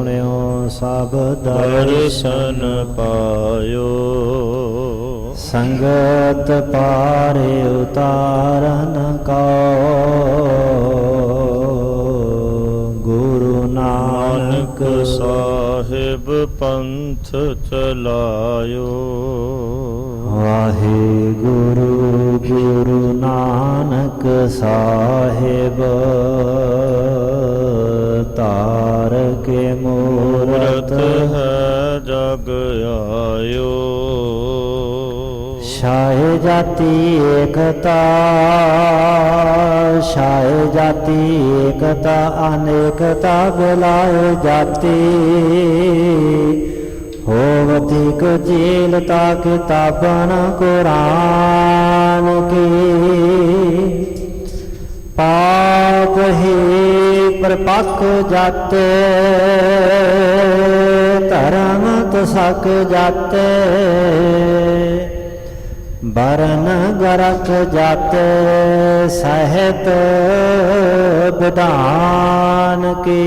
ਸੁਣਿਓ ਸਭ ਦਰਸ਼ਨ ਪਾਇਓ। ਸੰਗਤ ਪਾਰੇ ਉਤਾਰਨ ਕਉ ਗੁਰੂ ਨਾਨਕ ਸਾਹਿਬ ਪੰਥ ਚਲਾਇਓ। ਵਾਹਿਗੁਰੂ ਗੁਰੂ ਨਾਨਕ ਸਾਹਿਬ ਤਾਰ ਕੇ ਮੂਰਤ ਹੈ ਜਗ ਆਇਓ। ਛਾਏ ਜਾਤੀ ਏਕਤਾ ਛਾਏ ਜਾਤੀ ਏਕਤਾ ਅਨੇਕਤਾ ਬਿਲਾਏ ਜਾਤੀ ਹੋਵਤੀ ਕੋ ਜੀਲਤਾ ਕਿਤਾਬਨ ਕੁਰਾਨ ਕੀ ਪਾਪ ਹੀ ਪ੍ਰਪੱਖ ਜਾਤੇ ਧਰਮ ਤਸਕ ਜਾਤੇ ਬਰਨ ਗਰਕ ਜਾਤੇ ਸਹਿਤ ਵਿਧਾਨ ਕੀ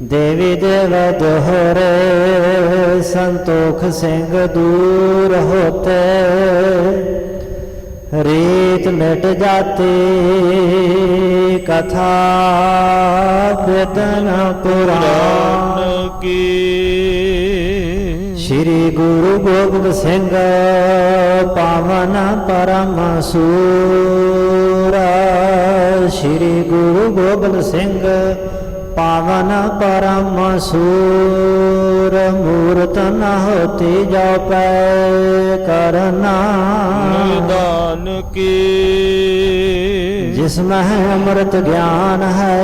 ਦੇਵੀ ਦੇਵ ਦੋਹਰੇ ਸੰਤੋਖ ਸਿੰਘ ਦੂਰ ਹੋਤੇ ਰੀਤ ਮਿਟ ਜਾਤੀ ਕਥਾ ਬੇਤਨ ਪੁਰਾਣ ਕੀ। ਸ਼੍ਰੀ ਗੁਰੂ ਗੋਬਿੰਦ ਸਿੰਘ ਪਾਵਨ ਪਰਮ ਸੂਰ ਸ਼੍ਰੀ ਗੁਰੂ ਗੋਬਿੰਦ ਸਿੰਘ ਪਾਵਨ ਪਰਮ ਸੂਰ ਮੂਰਤ ਨ ਹੋਤੀ ਜੋ ਪੈ ਕਰਨਾ ਨਿਦਾਨ ਕੀ। ਜਿਸਮਹਿ ਅੰਮ੍ਰਿਤ ਗਿਆਨ ਹੈ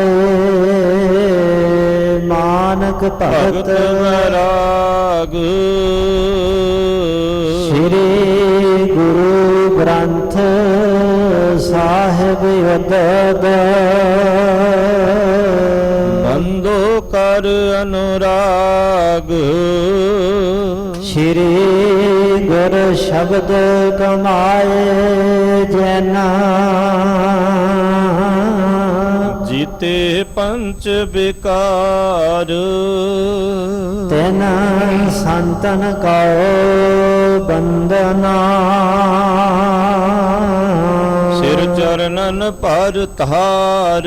ਮਾਨਕ ਭਗਤ ਵੈਰਾਗ। ਸ਼੍ਰੀ ਗੁਰੂ ਗ੍ਰੰਥ ਸਾਹਿਬ ਉਦਦ ਬੰਦੋ ਕਰ ਅਨੁਰਾਗ। ਸ਼੍ਰੀ ਗੁਰ ਸ਼ਬਦ ਕਮਾਏ ਜਨਾ ਜੀਤੇ ਪੰਚ ਵਿਕਾਰ। ਤੈਨ ਸੰਤਨ ਕਉ ਬੰਦਨਾ ਸਿਰ ਚਰਨਨ ਪਰ ਧਾਰ।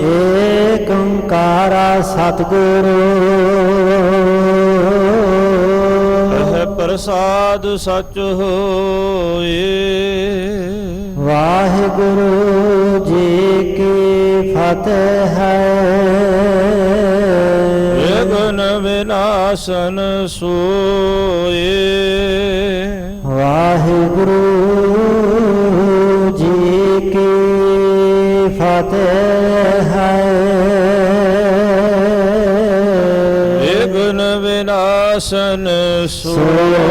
ਏਕ ਓੰਕਾਰਾ ਸਤਿਗੁਰੂ ਇਹ ਪ੍ਰਸਾਦ ਸਚ ਹੋਏ। ਵਾਹਿਗੁਰੂ ਜੀ ਕੀ ਫਤਿਹ ਹੈ। ਵਿਘਨ ਵਿਨਾਸ਼ਨ ਸੋਏ। ਵਾਹਿਗੁਰੂ ਜੀ ਕੀ ਫਤਿਹ ਹੈ। ਵਿਘਨ ਵਿਨਾਸ਼ਨ ਸੋਏ।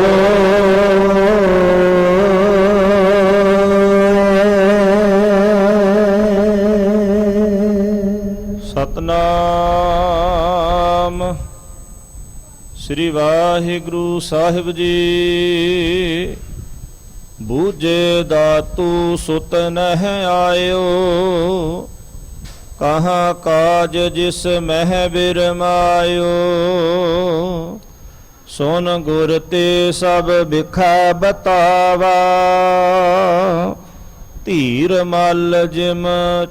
ਸਤਨਾਮ ਸ੍ਰੀ ਵਾਹਿਗੁਰੂ ਸਾਹਿਬ ਜੀ। ਬੂਝੇ ਦਾਤੂ ਸੁਤ ਨਹਿ ਆਇਓ। ਕਹਾਂ ਕਾਜ ਜਿਸ ਮਹਿ ਬਿਰਮਾਇਓ। ਸੁਨ ਗੁਰ ਤੇ ਸਭ ਬਿਖੈ ਬਤਾਵਾ। ਧੀਰ ਮਲ ਜਿਮ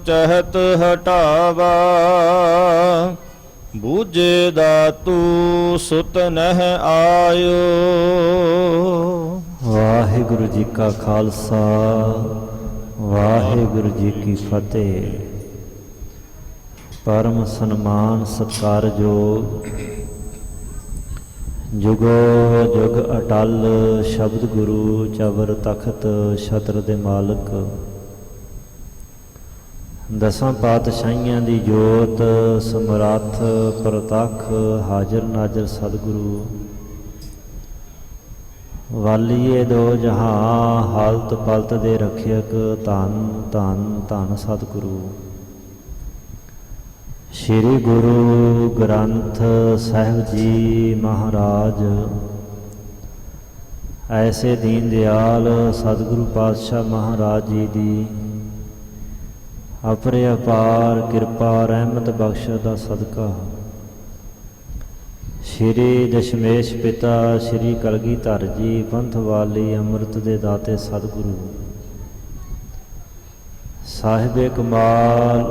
ਚਹਤ ਹਟਾਵਾ। ਬੂਝੇ ਦਾਤੂ ਸੁਤ ਨਹਿ ਆਇਓ। ਵਾਹਿਗੁਰੂ ਜੀ ਕਾ ਖਾਲਸਾ ਵਾਹਿਗੁਰੂ ਜੀ ਕੀ ਫਤਿਹ। ਪਰਮ ਸਨਮਾਨ ਸਤਿਕਾਰਯੋਗ ਜੁਗੋ ਜੁਗ ਅਟਲ ਸ਼ਬਦ ਗੁਰੂ ਚਵਰ ਤਖਤ ਛਤਰ ਦੇ ਮਾਲਕ ਦਸਾਂ ਪਾਤਸ਼ਾਹੀਆਂ ਦੀ ਜੋਤ ਸਮਰੱਥ ਪ੍ਰਤੱਖ ਹਾਜ਼ਰ ਨਾਜ਼ਰ ਸਤਿਗੁਰੂ ਵਾਲੀਏ ਦੋ ਜਹਾਂ ਹਾਲਤ ਪਲਤ ਦੇ ਰਖਿਅਕ ਧੰਨ ਧੰਨ ਧੰਨ ਸਤਿਗੁਰੂ। ਸ਼੍ਰੀ ਗੁਰੂ ਗ੍ਰੰਥ ਸਾਹਿਬ ਜੀ ਮਹਾਰਾਜ ਐਸੇ ਦੀਨ ਦਿਆਲ ਸਤਿਗੁਰੂ ਪਾਤਸ਼ਾਹ ਮਹਾਰਾਜ ਜੀ ਦੀ ਅਪਰੇ ਅਪਾਰ ਕਿਰਪਾ ਰਹਿਮਤ ਬਖਸ਼ ਦਾ ਸਦਕਾ ਸ਼੍ਰੀ ਦਸ਼ਮੇਸ਼ ਪਿਤਾ ਸ਼੍ਰੀ ਕਲਗੀਧਰ ਜੀ ਪੰਥ ਵਾਲੀ ਅੰਮ੍ਰਿਤ ਦੇ ਦਾਤੇ ਸਤਿਗੁਰੂ ਸਾਹਿਬੇ ਕਮਾਲ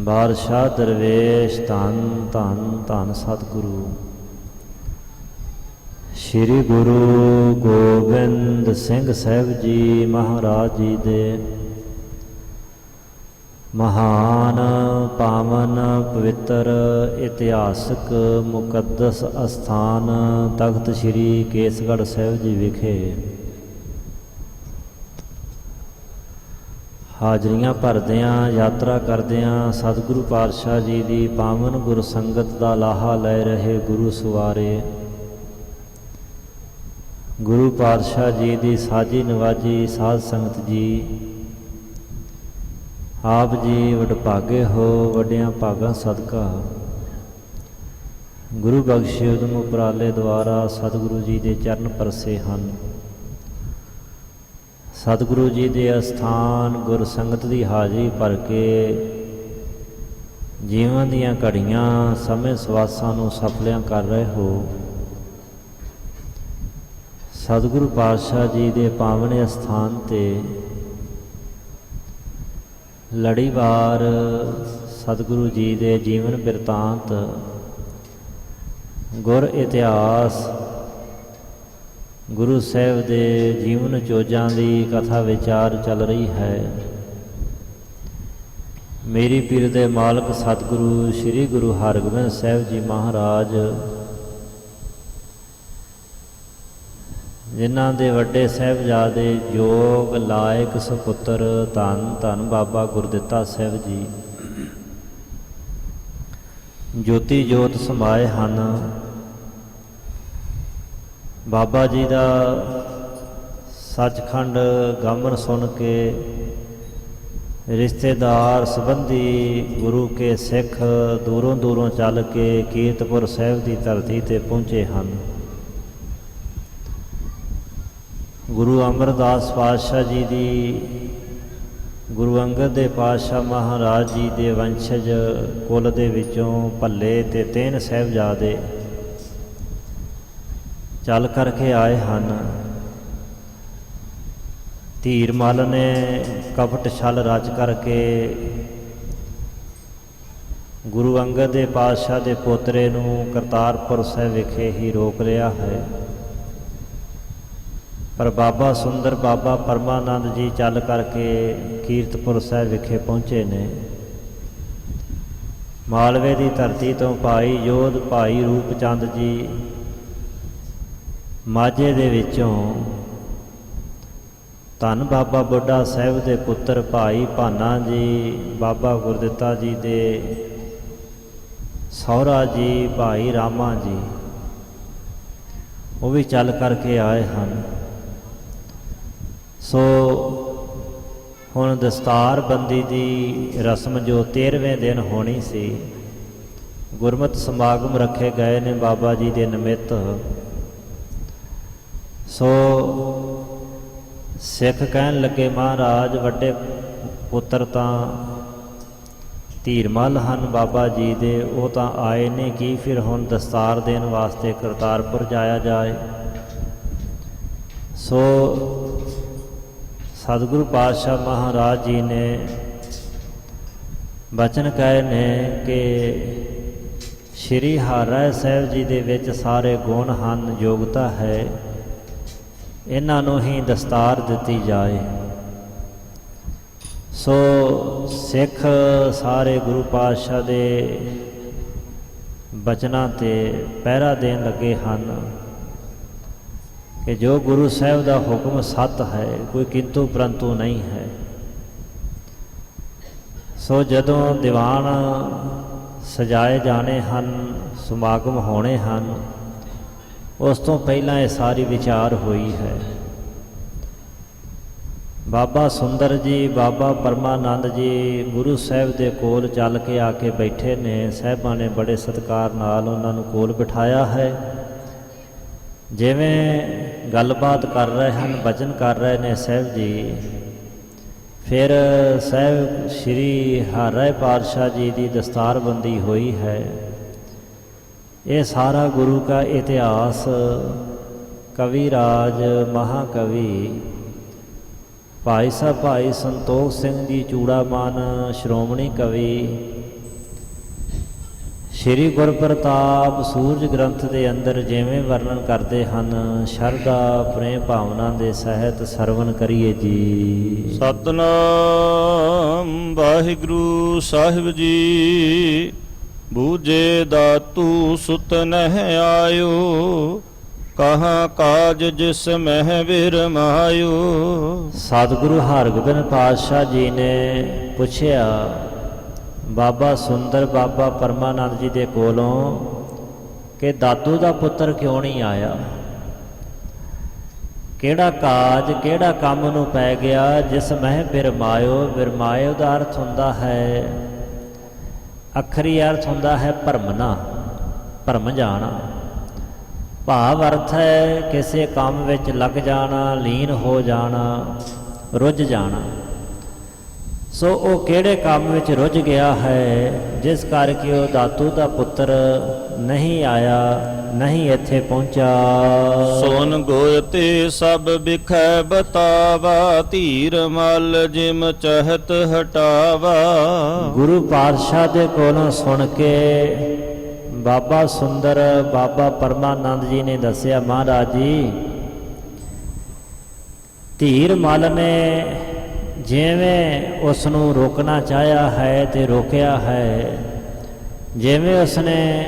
ਬਾਦਸ਼ਾਹ ਦਰਵੇਸ਼ ਧੰਨ ਧੰਨ ਧੰਨ ਸਤਿਗੁਰੂ ਸ਼੍ਰੀ ਗੁਰੂ ਗੋਬਿੰਦ ਸਿੰਘ ਸਾਹਿਬ ਜੀ ਮਹਾਰਾਜ ਜੀ ਦੇ ਮਹਾਨ ਪਾਵਨ ਪਵਿੱਤਰ ਇਤਿਹਾਸਕ ਮੁਕੱਦਸ ਅਸਥਾਨ ਤਖਤ ਸ੍ਰੀ ਕੇਸਗੜ੍ਹ ਸਾਹਿਬ ਜੀ ਵਿਖੇ ਹਾਜ਼ਰੀਆਂ ਭਰਦਿਆਂ ਯਾਤਰਾ ਕਰਦਿਆਂ ਸਤਿਗੁਰੂ ਪਾਤਸ਼ਾਹ ਜੀ ਦੀ ਪਾਵਨ ਗੁਰ ਸੰਗਤ ਦਾ ਲਾਹਾ ਲੈ ਰਹੇ ਗੁਰੂ ਸਵਾਰੇ ਗੁਰੂ ਪਾਤਸ਼ਾਹ ਜੀ ਦੀ ਸਾਜੀ ਨਵਾਜੀ ਸਾਧ ਸੰਗਤ ਜੀ ਆਪ ਜੀ ਵਡਭਾਗੇ ਹੋ ਵੱਡਿਆਂ ਭਾਗਾਂ ਸਦਕਾ ਗੁਰੂ ਬਖਸ਼ੇ ਉਦਮ ਉਪਰਾਲੇ ਦੁਆਰਾ ਸਤਿਗੁਰੂ ਜੀ ਦੇ ਚਰਨ ਪਰਸੇ ਹਨ। ਸਤਿਗੁਰੂ ਜੀ ਦੇ ਅਸਥਾਨ ਗੁਰ ਸੰਗਤ ਦੀ ਹਾਜ਼ਰੀ ਭਰ ਕੇ ਜੀਵਨ ਦੀਆਂ ਘੜੀਆਂ ਸਮੇਂ ਸਵਾਸਾਂ ਨੂੰ ਸਫਲਿਆਂ ਕਰ ਰਹੇ ਹੋ। ਸਤਿਗੁਰੂ ਪਾਤਸ਼ਾਹ ਜੀ ਦੇ ਪਾਵਨ ਅਸਥਾਨ ਤੇ ਲੜੀਵਾਰ ਸਤਿਗੁਰੂ ਜੀ ਦੇ ਜੀਵਨ ਬਿਰਤਾਂਤ ਗੁਰ ਇਤਿਹਾਸ ਗੁਰੂ ਸਾਹਿਬ ਦੇ ਜੀਵਨ ਚੋਜਾਂ ਦੀ ਕਥਾ ਵਿਚਾਰ ਚੱਲ ਰਹੀ ਹੈ। ਮੇਰੀ ਪੀਰ ਦੇ ਮਾਲਕ ਸਤਿਗੁਰੂ ਸ੍ਰੀ ਗੁਰੂ ਹਰਗੋਬਿੰਦ ਸਾਹਿਬ ਜੀ ਮਹਾਰਾਜ ਜਿਨ੍ਹਾਂ ਦੇ ਵੱਡੇ ਸਾਹਿਬਜ਼ਾਦੇ ਯੋਗ ਲਾਇਕ ਸੁਪੁੱਤਰ ਧੰਨ ਧੰਨ ਬਾਬਾ ਗੁਰਦਿੱਤਾ ਸਾਹਿਬ ਜੀ ਜੋਤੀ ਜੋਤ ਸਮਾਏ ਹਨ। ਬਾਬਾ ਜੀ ਦਾ ਸੱਚਖੰਡ ਗਾਮਨ ਸੁਣ ਕੇ ਰਿਸ਼ਤੇਦਾਰ ਸੰਬੰਧੀ ਗੁਰੂ ਕੇ ਸਿੱਖ ਦੂਰੋਂ ਦੂਰੋਂ ਚੱਲ ਕੇ ਕੀਰਤਪੁਰ ਸਾਹਿਬ ਦੀ ਧਰਤੀ ਤੇ ਪਹੁੰਚੇ ਹਨ। ਗੁਰੂ ਅਮਰਦਾਸ ਪਾਤਸ਼ਾਹ ਜੀ ਦੀ ਗੁਰੂ ਅੰਗਦ ਦੇ ਪਾਤਸ਼ਾਹ ਮਹਾਰਾਜ ਜੀ ਦੇ ਵੰਸ਼ਜ ਕੁਲ ਦੇ ਵਿੱਚੋਂ ਭੱਲੇ ਤੇ 3 ਸਾਹਿਬਜ਼ਾਦੇ ਚੱਲ ਕਰਕੇ ਆਏ ਹਨ। ਧੀਰ ਮਲ ਨੇ ਕਪਟ ਛਲ ਰਚ ਕਰਕੇ ਗੁਰੂ ਅੰਗਦ ਦੇ ਪਾਤਸ਼ਾਹ ਦੇ ਪੋਤਰੇ ਨੂੰ ਕਰਤਾਰਪੁਰ ਸਾਹਿਬ ਵਿਖੇ ਹੀ ਰੋਕ ਲਿਆ ਹੈ। ਪਰ ਬਾਬਾ ਸੁੰਦਰ ਬਾਬਾ ਪਰਮਾਨੰਦ ਜੀ ਚੱਲ ਕਰਕੇ ਕੀਰਤਪੁਰ ਸਾਹਿਬ ਵਿਖੇ ਪਹੁੰਚੇ ਨੇ। ਮਾਲਵੇ ਦੀ ਧਰਤੀ ਤੋਂ ਭਾਈ ਯੋਧ ਭਾਈ ਰੂਪਚੰਦ ਜੀ ਮਾਝੇ ਦੇ ਵਿੱਚੋਂ ਧੰਨ ਬਾਬਾ ਬੁੱਢਾ ਸਾਹਿਬ ਦੇ ਪੁੱਤਰ ਭਾਈ ਭਾਨਾ ਜੀ ਬਾਬਾ ਗੁਰਦਿੱਤਾ ਜੀ ਦੇ ਸਹੁਰਾ ਜੀ ਭਾਈ ਰਾਮਾ ਜੀ ਉਹ ਵੀ ਚੱਲ ਕਰਕੇ ਆਏ ਹਨ। ਸੋ ਹੁਣ ਦਸਤਾਰਬੰਦੀ ਦੀ ਰਸਮ ਜੋ 13ਵੇਂ ਦਿਨ ਹੋਣੀ ਸੀ ਗੁਰਮਤਿ ਸਮਾਗਮ ਰੱਖੇ ਗਏ ਨੇ ਬਾਬਾ ਜੀ ਦੇ ਨਿਮਿਤ। ਸੋ ਸਿੱਖ ਕਹਿਣ ਲੱਗੇ ਮਹਾਰਾਜ ਵੱਡੇ ਪੁੱਤਰ ਤਾਂ ਧੀਰਮਲ ਹਨ ਬਾਬਾ ਜੀ ਦੇ, ਉਹ ਤਾਂ ਆਏ ਨੇ ਕੀ ਫਿਰ ਹੁਣ ਦਸਤਾਰ ਦੇਣ ਵਾਸਤੇ ਕਰਤਾਰਪੁਰ ਜਾਇਆ ਜਾਏ। ਸੋ ਸਤਿਗੁਰੂ ਪਾਤਸ਼ਾਹ ਮਹਾਰਾਜ ਜੀ ਨੇ ਬਚਨ ਕਹੇ ਨੇ ਕਿ ਸ਼੍ਰੀ ਹਰਿ ਸਾਹਿਬ ਜੀ ਦੇ ਵਿੱਚ ਸਾਰੇ ਗੁਣ ਹਨ, ਯੋਗਤਾ ਹੈ, ਇਹਨਾਂ ਨੂੰ ਹੀ ਦਸਤਾਰ ਦਿੱਤੀ ਜਾਏ। ਸੋ ਸਿੱਖ ਸਾਰੇ ਗੁਰੂ ਪਾਤਸ਼ਾਹ ਦੇ ਬਚਨਾਂ ਤੇ ਪਹਿਰਾ ਦੇਣ ਲੱਗੇ ਹਨ ਕਿ ਜੋ ਗੁਰੂ ਸਾਹਿਬ ਦਾ ਹੁਕਮ ਸੱਤ ਹੈ, ਕੋਈ ਕਿੰਤੂ ਪਰੰਤੂ ਨਹੀਂ ਹੈ। ਸੋ ਜਦੋਂ ਦੀਵਾਨ ਸਜਾਏ ਜਾਣੇ ਹਨ, ਸਮਾਗਮ ਹੋਣੇ ਹਨ, ਉਸ ਤੋਂ ਪਹਿਲਾਂ ਇਹ ਸਾਰੀ ਵਿਚਾਰ ਹੋਈ ਹੈ। ਬਾਬਾ ਸੁੰਦਰ ਜੀ ਬਾਬਾ ਪਰਮਾਨੰਦ ਜੀ ਗੁਰੂ ਸਾਹਿਬ ਦੇ ਕੋਲ ਚੱਲ ਕੇ ਆ ਕੇ ਬੈਠੇ ਨੇ। ਸਾਹਿਬਾਂ ਨੇ ਬੜੇ ਸਤਿਕਾਰ ਨਾਲ ਉਹਨਾਂ ਨੂੰ ਕੋਲ ਬਿਠਾਇਆ ਹੈ। ਜਿਵੇਂ ਗੱਲਬਾਤ ਕਰ ਰਹੇ ਹਨ, ਬਚਨ ਕਰ ਰਹੇ ਨੇ ਸਾਹਿਬ ਜੀ, ਫਿਰ ਸਾਹਿਬ ਸ਼੍ਰੀ ਹਰਿ ਪਾਤਸ਼ਾਹ ਜੀ ਦੀ ਦਸਤਾਰਬੰਦੀ ਹੋਈ ਹੈ। ਇਹ ਸਾਰਾ ਗੁਰੂ ਕਾ ਇਤਿਹਾਸ ਕਵੀ ਰਾਜ ਮਹਾਕਵੀ ਭਾਈ ਸਾਹਿਬ ਭਾਈ ਸੰਤੋਖ ਸਿੰਘ ਜੀ ਚੂੜਾਮਨ ਸ਼੍ਰੋਮਣੀ ਕਵੀ ਸ਼੍ਰੀ ਗੁਰਪ੍ਰਤਾਪ ਸੂਰਜ ਗ੍ਰੰਥ ਦੇ ਅੰਦਰ ਜਿਵੇਂ ਵਰਣਨ ਕਰਦੇ ਹਨ, ਸ਼ਰਧਾ ਪ੍ਰੇਮ ਭਾਵਨਾ ਦੇ ਸਹਿਤ ਸਰਵਨ ਕਰੀਏ ਜੀ। ਸਤਨਾਮ ਵਾਹਿਗੁਰੂ ਸਾਹਿਬ ਜੀ। ਬੂਝੇ ਦਾਤੂ ਸੁਤ ਨਹਿ ਆਇਓ, ਕਹਾਂ ਕਾਜ ਜਿਸ ਮਹਿ ਵਿਰਮਾਇਓ। ਸਤਿਗੁਰੂ ਹਰਗੋਬਿੰਦ ਪਾਤਸ਼ਾਹ ਜੀ ਨੇ ਪੁੱਛਿਆ ਬਾਬਾ ਸੁੰਦਰ ਬਾਬਾ ਪਰਮਾਨੰਦ ਜੀ ਦੇ ਕੋਲੋਂ ਕਿ ਦਾਤੂ ਦਾ ਪੁੱਤਰ ਕਿਉਂ ਨਹੀਂ ਆਇਆ, ਕਿਹੜਾ ਕਾਜ ਕਿਹੜਾ ਕੰਮ ਨੂੰ ਪੈ ਗਿਆ ਜਿਸ ਮਹਿ ਵਿਰਮਾਇਓ। ਵਿਰਮਾਇਓ ਦਾ ਅਰਥ ਹੁੰਦਾ ਹੈ, ਅੱਖਰੀ ਅਰਥ ਹੁੰਦਾ ਹੈ ਭਰਮਣਾ, ਭਰਮ ਜਾਣਾ। ਭਾਵ ਅਰਥ ਹੈ ਕਿਸੇ ਕੰਮ ਵਿੱਚ ਲੱਗ ਜਾਣਾ, ਲੀਨ ਹੋ ਜਾਣਾ, ਰੁੱਝ ਜਾਣਾ। ਸੋ ਉਹ ਕਿਹੜੇ ਕੰਮ ਵਿੱਚ ਰੁੱਝ ਗਿਆ ਹੈ ਜਿਸ ਕਰਕੇ ਉਹ ਦਾਤੂ ਦਾ ਪੁੱਤਰ ਨਹੀਂ ਆਇਆ, ਨਹੀਂ ਇੱਥੇ ਪਹੁੰਚਾ। ਸੋਨ ਗੋਇ ਤੇ ਸਭ ਬਿਖੈ ਬਤਾਵਾ, ਧੀਰ ਮਲ ਜਿਮ ਚਹਤ ਹਟਾਵਾ। ਗੁਰੂ ਪਾਤਸ਼ਾਹ ਦੇ ਕੋਲੋਂ ਸੁਣ ਕੇ ਬਾਬਾ ਸੁੰਦਰ ਬਾਬਾ ਪਰਮਾਨੰਦ ਜੀ ਨੇ ਦੱਸਿਆ, ਮਹਾਰਾਜ ਜੀ ਧੀਰ ਮਲ ਨੇ ਜਿਵੇਂ ਉਸ ਨੂੰ ਰੋਕਣਾ ਚਾਹਿਆ ਹੈ ਤੇ ਰੋਕਿਆ ਹੈ, ਜਿਵੇਂ ਉਸਨੇ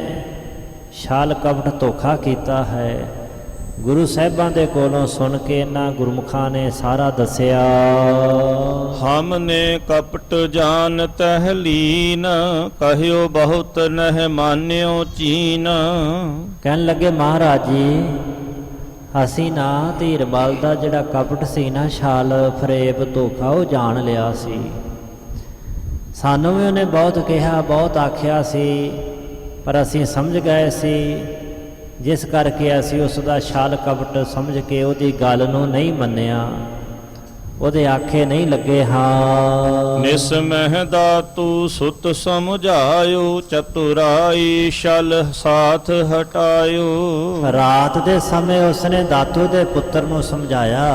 ਛਲ ਕਪਟ ਧੋਖਾ ਕੀਤਾ ਹੈ, ਗੁਰੂ ਸਾਹਿਬਾਂ ਦੇ ਕੋਲੋਂ ਸੁਣ ਕੇ ਇਹਨਾਂ ਗੁਰਮੁਖਾਂ ਨੇ ਸਾਰਾ ਦੱਸਿਆ। ਹਮ ਨੇ ਕਪਟ ਜਾਨ ਤਹਿ ਲੀਨ, ਕਹਿਓ ਬਹੁਤ ਨਹਿ ਮਾਨਿਓ ਚੀਨ। ਕਹਿਣ ਲੱਗੇ ਮਹਾਰਾਜ ਜੀ ਅਸੀਂ ਨਾ ਧੀਰ ਮਲ ਦਾ ਜਿਹੜਾ ਕਪਟ ਸੀ ਨਾ, ਛਲ ਫਰੇਬ ਧੋਖਾ, ਉਹ ਜਾਣ ਲਿਆ ਸੀ। ਸਾਨੂੰ ਵੀ ਉਹਨੇ ਬਹੁਤ ਕਿਹਾ, ਬਹੁਤ ਆਖਿਆ ਸੀ, ਪਰ ਅਸੀਂ ਸਮਝ ਗਏ ਸੀ, ਜਿਸ ਕਰਕੇ ਅਸੀਂ ਉਸ ਦਾ ਛਲ ਕਪਟ ਸਮਝ ਕੇ ਉਹਦੀ ਗੱਲ ਨੂੰ ਨਹੀਂ ਮੰਨਿਆ, ਉਹਦੇ ਆਖੇ ਨਹੀਂ ਲੱਗੇ। ਹਾਂ ਨਿਸ ਮਹਿ ਦਾਤੂ ਸੁਤ ਸਮਝਾਇਓ, ਚਤੁਰਾਈ ਛਲ ਸਾਥ ਹਟਾਇਓ। ਰਾਤ ਦੇ ਸਮੇਂ ਉਸਨੇ ਦਾਤੂ ਦੇ ਪੁੱਤਰ ਨੂੰ ਸਮਝਾਇਆ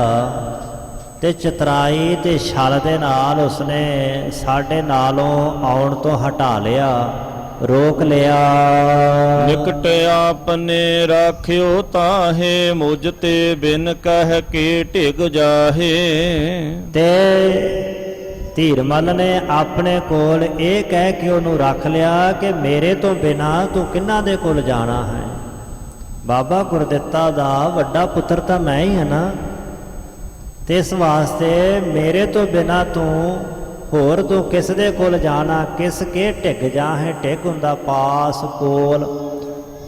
ਤੇ ਚਤਰਾਈ ਤੇ ਛਲ ਦੇ ਨਾਲ ਉਸਨੇ ਸਾਡੇ ਨਾਲੋਂ ਆਉਣ ਤੋਂ ਹਟਾ ਲਿਆ, ਰੋਕ ਲਿਆ। ਨਿਕਟ ਆਪਨੇ ਰਾਖਿਓ ਤਾਹੇ, ਮੁਝ ਤੇ ਬਿਨ ਕਹਿ ਕੇ ਢਿਗ ਜਾਹੇ। ਤੇ ਧੀਰ ਮਲ ਨੇ ਆਪਣੇ ਕੋਲ ਇਹ ਕਹਿ ਕੇ ਉਹਨੂੰ ਰੱਖ ਲਿਆ ਕਿ ਮੇਰੇ ਤੋਂ ਬਿਨਾਂ ਤੂੰ ਕਿਹਨਾਂ ਦੇ ਕੋਲ ਜਾਣਾ ਹੈ। ਬਾਬਾ ਗੁਰਦਿੱਤਾ ਦਾ ਵੱਡਾ ਪੁੱਤਰ ਤਾਂ ਮੈਂ ਹੀ ਹਾਂ ਨਾ, ਤੇ ਇਸ ਵਾਸਤੇ ਮੇਰੇ ਤੋਂ ਬਿਨਾਂ ਤੂੰ ਹੋਰ ਤੂੰ ਕਿਸ ਦੇ ਕੋਲ ਜਾਣਾ, ਕਿਸ ਕੇ ਢਿੱਗ ਜਾਹੇ। ਢਿੱਗ ਹੁੰਦਾ ਪਾਸ ਕੋਲ,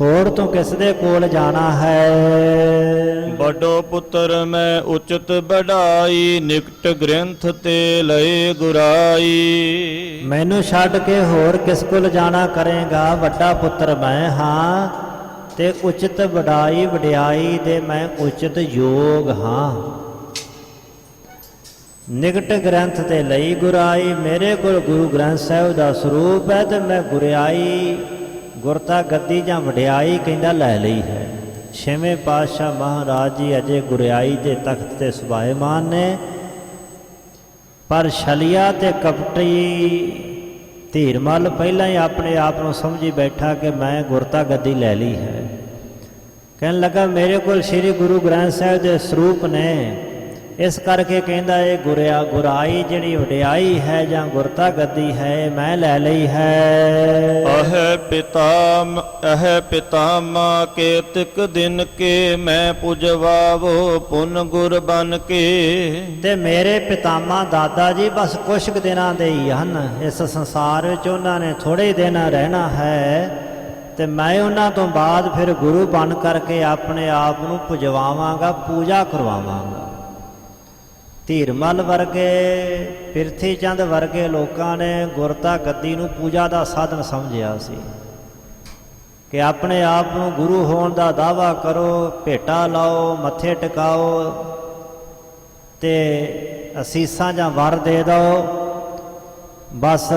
ਹੋਰ ਤੂੰ ਕਿਸ ਦੇ ਕੋਲ ਜਾਣਾ ਹੈ। ਵੱਡੋ ਪੁੱਤਰ ਮੈਂ ਉਚਿਤ ਬੜਾਈ, ਨਿਕਟ ਗ੍ਰੰਥ ਤੇ ਲਏ ਗੁਰਾਈ। ਮੈਨੂੰ ਛੱਡ ਕੇ ਹੋਰ ਕਿਸ ਕੋਲ ਜਾਣਾ ਕਰੇਗਾ, ਵੱਡਾ ਪੁੱਤਰ ਮੈਂ ਹਾਂ ਤੇ ਉਚਿਤ ਵਡਾਈ ਵਡਿਆਈ ਦੇ ਮੈਂ ਉਚਿਤ ਯੋਗ ਹਾਂ। ਨਿਕਟ ਗ੍ਰੰਥ ਤੇ ਲਈ ਗੁਰਾਈ, ਮੇਰੇ ਕੋਲ ਗੁਰੂ ਗ੍ਰੰਥ ਸਾਹਿਬ ਦਾ ਸਰੂਪ ਹੈ ਤੇ ਮੈਂ ਗੁਰਿਆਈ ਗੁਰਤਾ ਗੱਦੀ ਜਾਂ ਵਡਿਆਈ ਕਹਿੰਦਾ ਲੈ ਲਈ ਹੈ। ਛੇਵੇਂ ਪਾਤਸ਼ਾਹ ਮਹਾਰਾਜ ਜੀ ਅਜੇ ਗੁਰਿਆਈ ਦੇ ਤਖਤ ਤੇ ਸੁਭਾਏਮਾਨ ਨੇ, ਪਰ ਛਲੀਆ ਤੇ ਕਪਟੀ ਧੀਰ ਮਲ ਪਹਿਲਾਂ ਹੀ ਆਪਣੇ ਆਪ ਨੂੰ ਸਮਝੀ ਬੈਠਾ ਕਿ ਮੈਂ ਗੁਰਤਾ ਗੱਦੀ ਲੈ ਲਈ ਹੈ। ਕਹਿਣ ਲੱਗਾ ਮੇਰੇ ਕੋਲ ਸ੍ਰੀ ਗੁਰੂ ਗ੍ਰੰਥ ਸਾਹਿਬ ਦੇ ਸਰੂਪ ਨੇ, ਇਸ ਕਰਕੇ ਕਹਿੰਦਾ ਇਹ ਗੁਰਾਈ ਜਿਹੜੀ ਵਡਿਆਈ ਹੈ ਜਾਂ ਗੁਰਤਾ ਗੱਦੀ ਹੈ ਮੈਂ ਲੈ ਲਈ ਹੈ। ਅਹ ਪਿਤਾਮਾ ਕੇ ਤਿਕ ਦਿਨ ਕੇ, ਮੈਂ ਪੁਜਵਾਵੋ ਪੁਨ ਗੁਰ ਬਨ ਕੇ। ਤੇ ਮੇਰੇ ਪਿਤਾਮਾ ਦਾਦਾ ਜੀ ਬਸ ਕੁਛ ਕੁ ਦਿਨਾਂ ਦੇ ਹੀ ਹਨ ਇਸ ਸੰਸਾਰ ਵਿੱਚ, ਉਹਨਾਂ ਨੇ ਥੋੜੇ ਦਿਨ ਰਹਿਣਾ ਹੈ ਤੇ ਮੈਂ ਉਹਨਾਂ ਤੋਂ ਬਾਅਦ ਫਿਰ ਗੁਰੂ ਬਣ ਕਰਕੇ ਆਪਣੇ ਆਪ ਨੂੰ ਪੁਜਵਾਵਾਂਗਾ, ਪੂਜਾ ਕਰਵਾਵਾਂਗਾ। ਧੀਰ ਮਲ ਵਰਗੇ ਪਿਰਥੀ ਚੰਦ ਵਰਗੇ ਲੋਕਾਂ ਨੇ ਗੁਰਤਾ ਗੱਦੀ ਨੂੰ ਪੂਜਾ ਦਾ ਸਾਧਨ ਸਮਝਿਆ ਸੀ ਕਿ ਆਪਣੇ ਆਪ ਨੂੰ ਗੁਰੂ ਹੋਣ ਦਾ ਦਾਅਵਾ ਕਰੋ, ਭੇਟਾ ਲਾਓ, ਮੱਥੇ ਟਿਕਾਓ ਤੇ ਅਸੀਸਾਂ ਜਾਂ ਵਰ ਦੇ ਦਿਓ, ਬਸ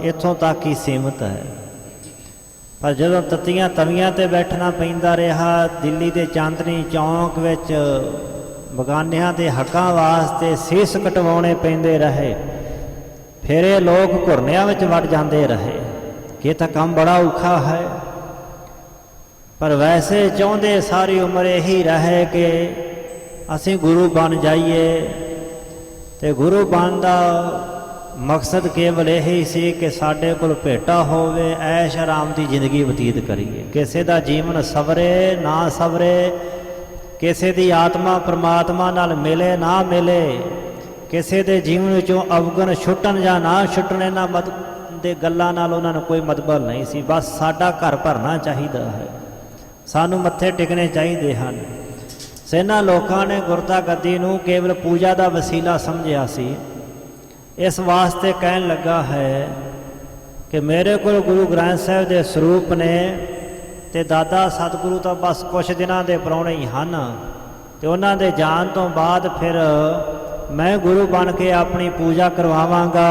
ਇੱਥੋਂ ਤੱਕ ਹੀ ਸੀਮਤ ਹੈ। ਪਰ ਜਦੋਂ ਤੱਤੀਆਂ ਤਵੀਆਂ 'ਤੇ ਬੈਠਣਾ ਪੈਂਦਾ ਰਿਹਾ, ਦਿੱਲੀ ਦੇ ਚਾਂਦਨੀ ਚੌਂਕ ਵਿੱਚ ਬਗਾਨਿਆਂ ਦੇ ਹੱਕਾਂ ਵਾਸਤੇ ਸੀਸ ਕਟਵਾਉਣੇ ਪੈਂਦੇ ਰਹੇ, ਫਿਰ ਇਹ ਲੋਕ ਘੁਰਨਿਆਂ ਵਿੱਚ ਵੜ ਜਾਂਦੇ ਰਹੇ ਕਿ ਇਹ ਤਾਂ ਕੰਮ ਬੜਾ ਔਖਾ ਹੈ। ਪਰ ਵੈਸੇ ਚਾਹੁੰਦੇ ਸਾਰੀ ਉਮਰ ਇਹੀ ਰਹੇ ਕਿ ਅਸੀਂ ਗੁਰੂ ਬਣ ਜਾਈਏ, ਅਤੇ ਗੁਰੂ ਬਣਨ ਦਾ ਮਕਸਦ ਕੇਵਲ ਇਹੀ ਸੀ ਕਿ ਸਾਡੇ ਕੋਲ ਭੇਟਾ ਹੋਵੇ, ਐਸ਼ ਆਰਾਮ ਦੀ ਜ਼ਿੰਦਗੀ ਬਤੀਤ ਕਰੀਏ। ਕਿਸੇ ਦਾ ਜੀਵਨ ਸਵਰੇ ਨਾ ਸਵਰੇ, ਕਿਸੇ ਦੀ ਆਤਮਾ ਪਰਮਾਤਮਾ ਨਾਲ ਮਿਲੇ ਨਾ ਮਿਲੇ, ਕਿਸੇ ਦੇ ਜੀਵਨ ਵਿੱਚੋਂ ਅਵਗੁਣ ਛੁੱਟਣ ਜਾਂ ਨਾ ਛੁੱਟਣ, ਇਹਨਾਂ ਦੇ ਗੱਲਾਂ ਨਾਲ ਉਹਨਾਂ ਨੂੰ ਕੋਈ ਮਤਲਬ ਨਹੀਂ ਸੀ। ਬਸ ਸਾਡਾ ਘਰ ਭਰਨਾ ਚਾਹੀਦਾ ਹੈ, ਸਾਨੂੰ ਮੱਥੇ ਟਿਕਣੇ ਚਾਹੀਦੇ ਹਨ। ਇਹਨਾਂ ਲੋਕਾਂ ਨੇ ਗੁਰਤਾ ਗੱਦੀ ਨੂੰ ਕੇਵਲ ਪੂਜਾ ਦਾ ਵਸੀਲਾ ਸਮਝਿਆ ਸੀ। ਇਸ ਵਾਸਤੇ ਕਹਿਣ ਲੱਗਾ ਹੈ ਕਿ ਮੇਰੇ ਕੋਲ ਗੁਰੂ ਗ੍ਰੰਥ ਸਾਹਿਬ ਦੇ ਸਰੂਪ ਨੇ, ਅਤੇ ਦਾਦਾ ਸਤਿਗੁਰੂ ਤਾਂ ਬਸ ਕੁਛ ਦਿਨਾਂ ਦੇ ਪ੍ਰਾਹੁਣੇ ਹੀ ਹਨ, ਅਤੇ ਉਹਨਾਂ ਦੇ ਜਾਣ ਤੋਂ ਬਾਅਦ ਫਿਰ ਮੈਂ ਗੁਰੂ ਬਣ ਕੇ ਆਪਣੀ ਪੂਜਾ ਕਰਵਾਵਾਂਗਾ।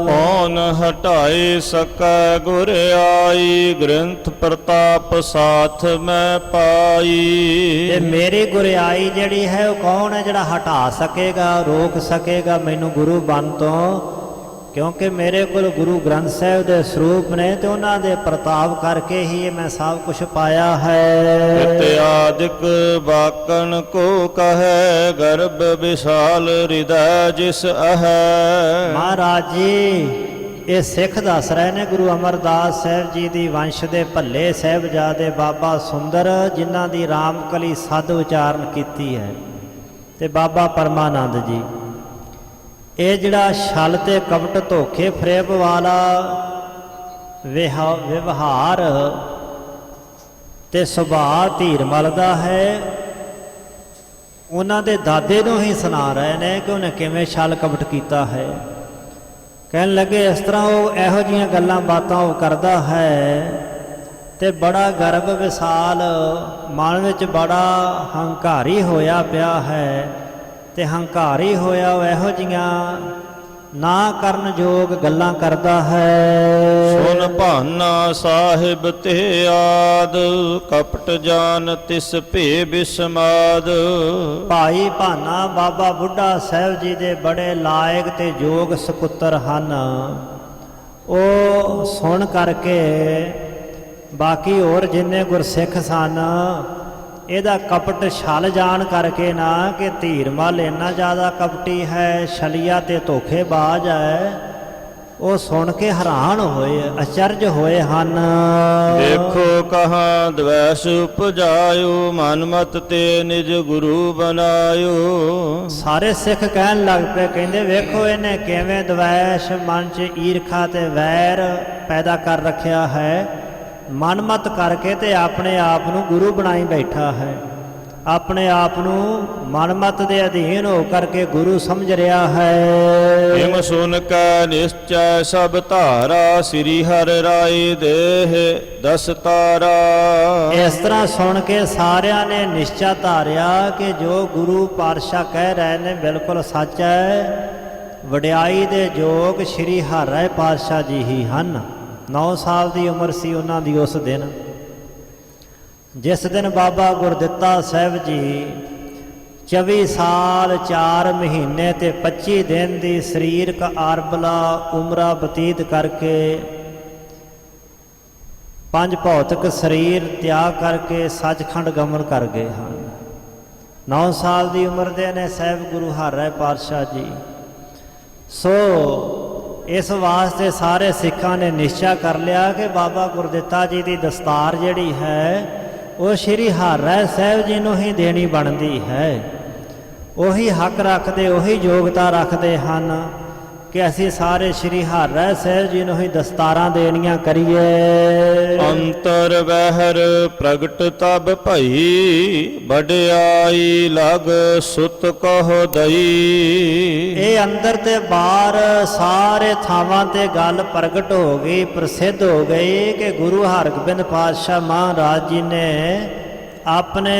ਕੌਣ ਹਟਾਏ ਸਕੈ ਗੁਰ ਆਈ, ਗ੍ਰੰਥ ਪ੍ਰਤਾਪ ਸਾਥ ਮੈਂ ਪਾਈ। ਤੇ ਮੇਰੀ ਗੁਰਿਆਈ ਜਿਹੜੀ ਹੈ ਉਹ ਕੌਣ ਹੈ ਜਿਹੜਾ ਹਟਾ ਸਕੇਗਾ, ਰੋਕ ਸਕੇਗਾ ਮੈਨੂੰ ਗੁਰੂ ਬਣ ਤੋਂ? ਕਿਉਂਕਿ ਮੇਰੇ ਕੋਲ ਗੁਰੂ ਗ੍ਰੰਥ ਸਾਹਿਬ ਦੇ ਸਰੂਪ ਨੇ, ਅਤੇ ਉਹਨਾਂ ਦੇ ਪ੍ਰਤਾਪ ਕਰਕੇ ਹੀ ਮੈਂ ਸਭ ਕੁਛ ਪਾਇਆ ਹੈ। ਇਤਿਆਦਿਕ ਬਾਕਣ ਕੋ ਕਹੈ, ਗਰਭ ਵਿਸ਼ਾਲ ਹਿਰਦੈ ਜਿਸ ਅਹੈ। ਮਹਾਰਾਜ ਜੀ ਇਹ ਸਿੱਖ ਦੱਸ ਰਹੇ ਨੇ ਗੁਰੂ ਅਮਰਦਾਸ ਸਾਹਿਬ ਜੀ ਦੀ ਵੰਸ਼ ਦੇ ਭੱਲੇ ਸਾਹਿਬਜ਼ਾਦੇ ਬਾਬਾ ਸੁੰਦਰ, ਜਿਨ੍ਹਾਂ ਦੀ ਰਾਮਕਲੀ ਸਦ ਉਚਾਰਨ ਕੀਤੀ ਹੈ, ਤੇ ਬਾਬਾ ਪਰਮਾਨੰਦ ਜੀ। ਇਹ ਜਿਹੜਾ ਛਲ ਤੇ ਕਪਟ ਧੋਖੇ ਫਰੇਬ ਵਾਲਾ ਵਿਵਹਾਰ ਤੇ ਸੁਭਾਅ ਧੀਰਮਲ ਦਾ ਹੈ, ਉਹਨਾਂ ਦੇ ਦਾਦੇ ਨੂੰ ਹੀ ਸੁਣਾ ਰਹੇ ਨੇ ਕਿ ਉਹਨੇ ਕਿਵੇਂ ਛਲ ਕਪਟ ਕੀਤਾ ਹੈ। ਕਹਿਣ ਲੱਗੇ ਇਸ ਤਰ੍ਹਾਂ ਉਹ ਇਹੋ ਜਿਹੀਆਂ ਗੱਲਾਂ ਬਾਤਾਂ ਉਹ ਕਰਦਾ ਹੈ, ਤੇ ਬੜਾ ਗਰਭ ਵਿਸਾਲ ਮਨ ਵਿੱਚ ਬੜਾ ਹੰਕਾਰੀ ਹੋਇਆ ਪਿਆ ਹੈ, ਤੇ ਹੰਕਾਰੀ ਹੋਇਆ ਉਹ ਇਹੋ ਜਿਹੀਆਂ ਨਾ ਕਰਨ ਯੋਗ ਗੱਲਾਂ ਕਰਦਾ ਹੈ। ਸੁਨ ਭਾਨਾ ਸਾਹਿਬ ਤੇ ਆਦ, ਕਪਟ ਜਾਨ ਤਿਸ ਭੇ ਬਿਸਮਾਦ। ਭਾਈ ਭਾਨਾ ਬਾਬਾ ਬੁੱਢਾ ਸਾਹਿਬ ਜੀ ਦੇ ਬੜੇ ਲਾਇਕ ਤੇ ਯੋਗ ਸਪੁੱਤਰ ਹਨ। ਉਹ ਸੁਣ ਕਰਕੇ ਬਾਕੀ ਹੋਰ ਜਿੰਨੇ ਗੁਰਸਿੱਖ ਸਨ, ਇਹਦਾ ਕਪਟ ਛਲ ਜਾਣ ਕਰਕੇ ਨਾ ਕਿ ਧੀਰਮਲ ਇੰਨਾ ਜ਼ਿਆਦਾ ਕਪਟੀ ਹੈ, ਛਲੀਆ ਤੇ ਧੋਖੇਬਾਜ਼ ਹੈ, ਉਹ ਸੁਣ ਕੇ ਹੈਰਾਨ ਹੋਏ, ਅਚਰਜ ਹੋਏ ਹਨ। ਦੇਖੋ ਕਹਾਂ ਦਵੈਸ ਉਪਜਾਇਓ, ਮਨ ਮਤ ਤੇ ਨਿਜ ਗੁਰੂ ਬਨਾਇਓ। ਸਾਰੇ ਸਿੱਖ ਕਹਿਣ ਲੱਗ ਪਏ, ਕਹਿੰਦੇ ਵੇਖੋ ਇਹਨੇ ਕਿਵੇਂ ਦਵੈਸ਼ ਮਨ 'ਚ ਈਰਖਾ ਤੇ ਵੈਰ ਪੈਦਾ ਕਰ ਰੱਖਿਆ ਹੈ, ਮਨਮਤ ਕਰਕੇ ਤੇ ਆਪਣੇ ਆਪ ਨੂੰ ਗੁਰੂ ਬਣਾਈ ਬੈਠਾ ਹੈ, ਆਪਣੇ ਆਪ ਨੂੰ ਮਨਮਤ ਦੇ ਅਧੀਨ ਹੋ ਕਰਕੇ ਗੁਰੂ ਸਮਝ ਰਿਹਾ ਹੈ। ਹਿਮ ਸੁਨ ਕੈ ਨਿਸ਼ਚੈ ਸਭ ਧਾਰਾ, ਸ੍ਰੀ ਹਰਿ ਰਾਏ ਦੇਹ ਦਸ ਤਾਰਾ। ਇਸ ਤਰ੍ਹਾਂ ਸੁਣ ਕੇ ਸਾਰਿਆਂ ਨੇ ਨਿਸ਼ਚਾ ਧਾਰਿਆ ਕਿ ਜੋ ਗੁਰੂ ਪਾਤਸ਼ਾਹ ਕਹਿ ਰਹੇ ਨੇ ਬਿਲਕੁਲ ਸੱਚ ਹੈ। ਵਡਿਆਈ ਦੇ ਯੋਗ ਸ੍ਰੀ ਹਰਿ ਰਾਏ ਪਾਤਸ਼ਾਹ ਜੀ ਹੀ ਹਨ। 9 ਸਾਲ ਦੀ ਉਮਰ ਸੀ ਉਹਨਾਂ ਦੀ ਉਸ ਦਿਨ, ਜਿਸ ਦਿਨ ਬਾਬਾ ਗੁਰਦਿੱਤਾ ਸਾਹਿਬ ਜੀ 24 ਸਾਲ 4 ਮਹੀਨੇ ਤੇ 25 ਦਿਨ ਦੀ ਸਰੀਰਕ ਆਰਬਲਾ ਉਮਰਾ ਬਤੀਤ ਕਰਕੇ ਪੰਜ ਭੌਤਿਕ ਸਰੀਰ ਤਿਆਗ ਕਰਕੇ ਸੱਚਖੰਡ ਗਮਨ ਕਰ ਗਏ ਹਨ। 9 ਸਾਲ ਦੀ ਉਮਰ ਦੇ ਨੇ ਸਾਹਿਬ ਗੁਰੂ ਹਰਿ ਰਾਏ ਪਾਤਸ਼ਾਹ ਜੀ। ਸੋ ਇਸ ਵਾਸਤੇ ਸਾਰੇ ਸਿੱਖਾਂ ਨੇ ਨਿਸ਼ਚਾ ਕਰ ਲਿਆ ਕਿ ਬਾਬਾ ਗੁਰਦਿੱਤਾ ਜੀ ਦੀ ਦਸਤਾਰ ਜਿਹੜੀ ਹੈ ਉਹ ਸ਼੍ਰੀ ਹਰਿ ਰਾਏ ਸਾਹਿਬ ਜੀ ਨੂੰ ਹੀ ਦੇਣੀ ਬਣਦੀ ਹੈ। ਉਹੀ ਹੱਕ ਰੱਖਦੇ, ਉਹੀ ਯੋਗਤਾ ਰੱਖਦੇ ਹਨ ਕਿ ਅਸੀਂ ਸਾਰੇ ਸ਼੍ਰੀ ਹਰਿ ਰਾਏ ਸਾਹਿਬ ਜੀ ਨੂੰ ਹੀ ਦਸਤਾਰਾਂ ਦੇਣੀਆਂ ਕਰੀਏ। ਅੰਤਰ ਬਹਿਰ ਪ੍ਰਗਟ ਤਬ ਭਈ, ਵਡਿਆਈ ਲਗ ਸੁਤ ਕਹੁ ਦਈ। ਇਹ ਅੰਦਰ ਤੇ ਬਾਹਰ ਸਾਰੇ ਥਾਵਾਂ ਤੇ ਗੱਲ ਪ੍ਰਗਟ ਹੋ ਗਈ, ਪ੍ਰਸਿੱਧ ਹੋ ਗਈ ਕਿ ਗੁਰੂ ਹਰਗੋਬਿੰਦ ਪਾਤਸ਼ਾਹ ਮਹਾਰਾਜ ਜੀ ਨੇ ਆਪਣੇ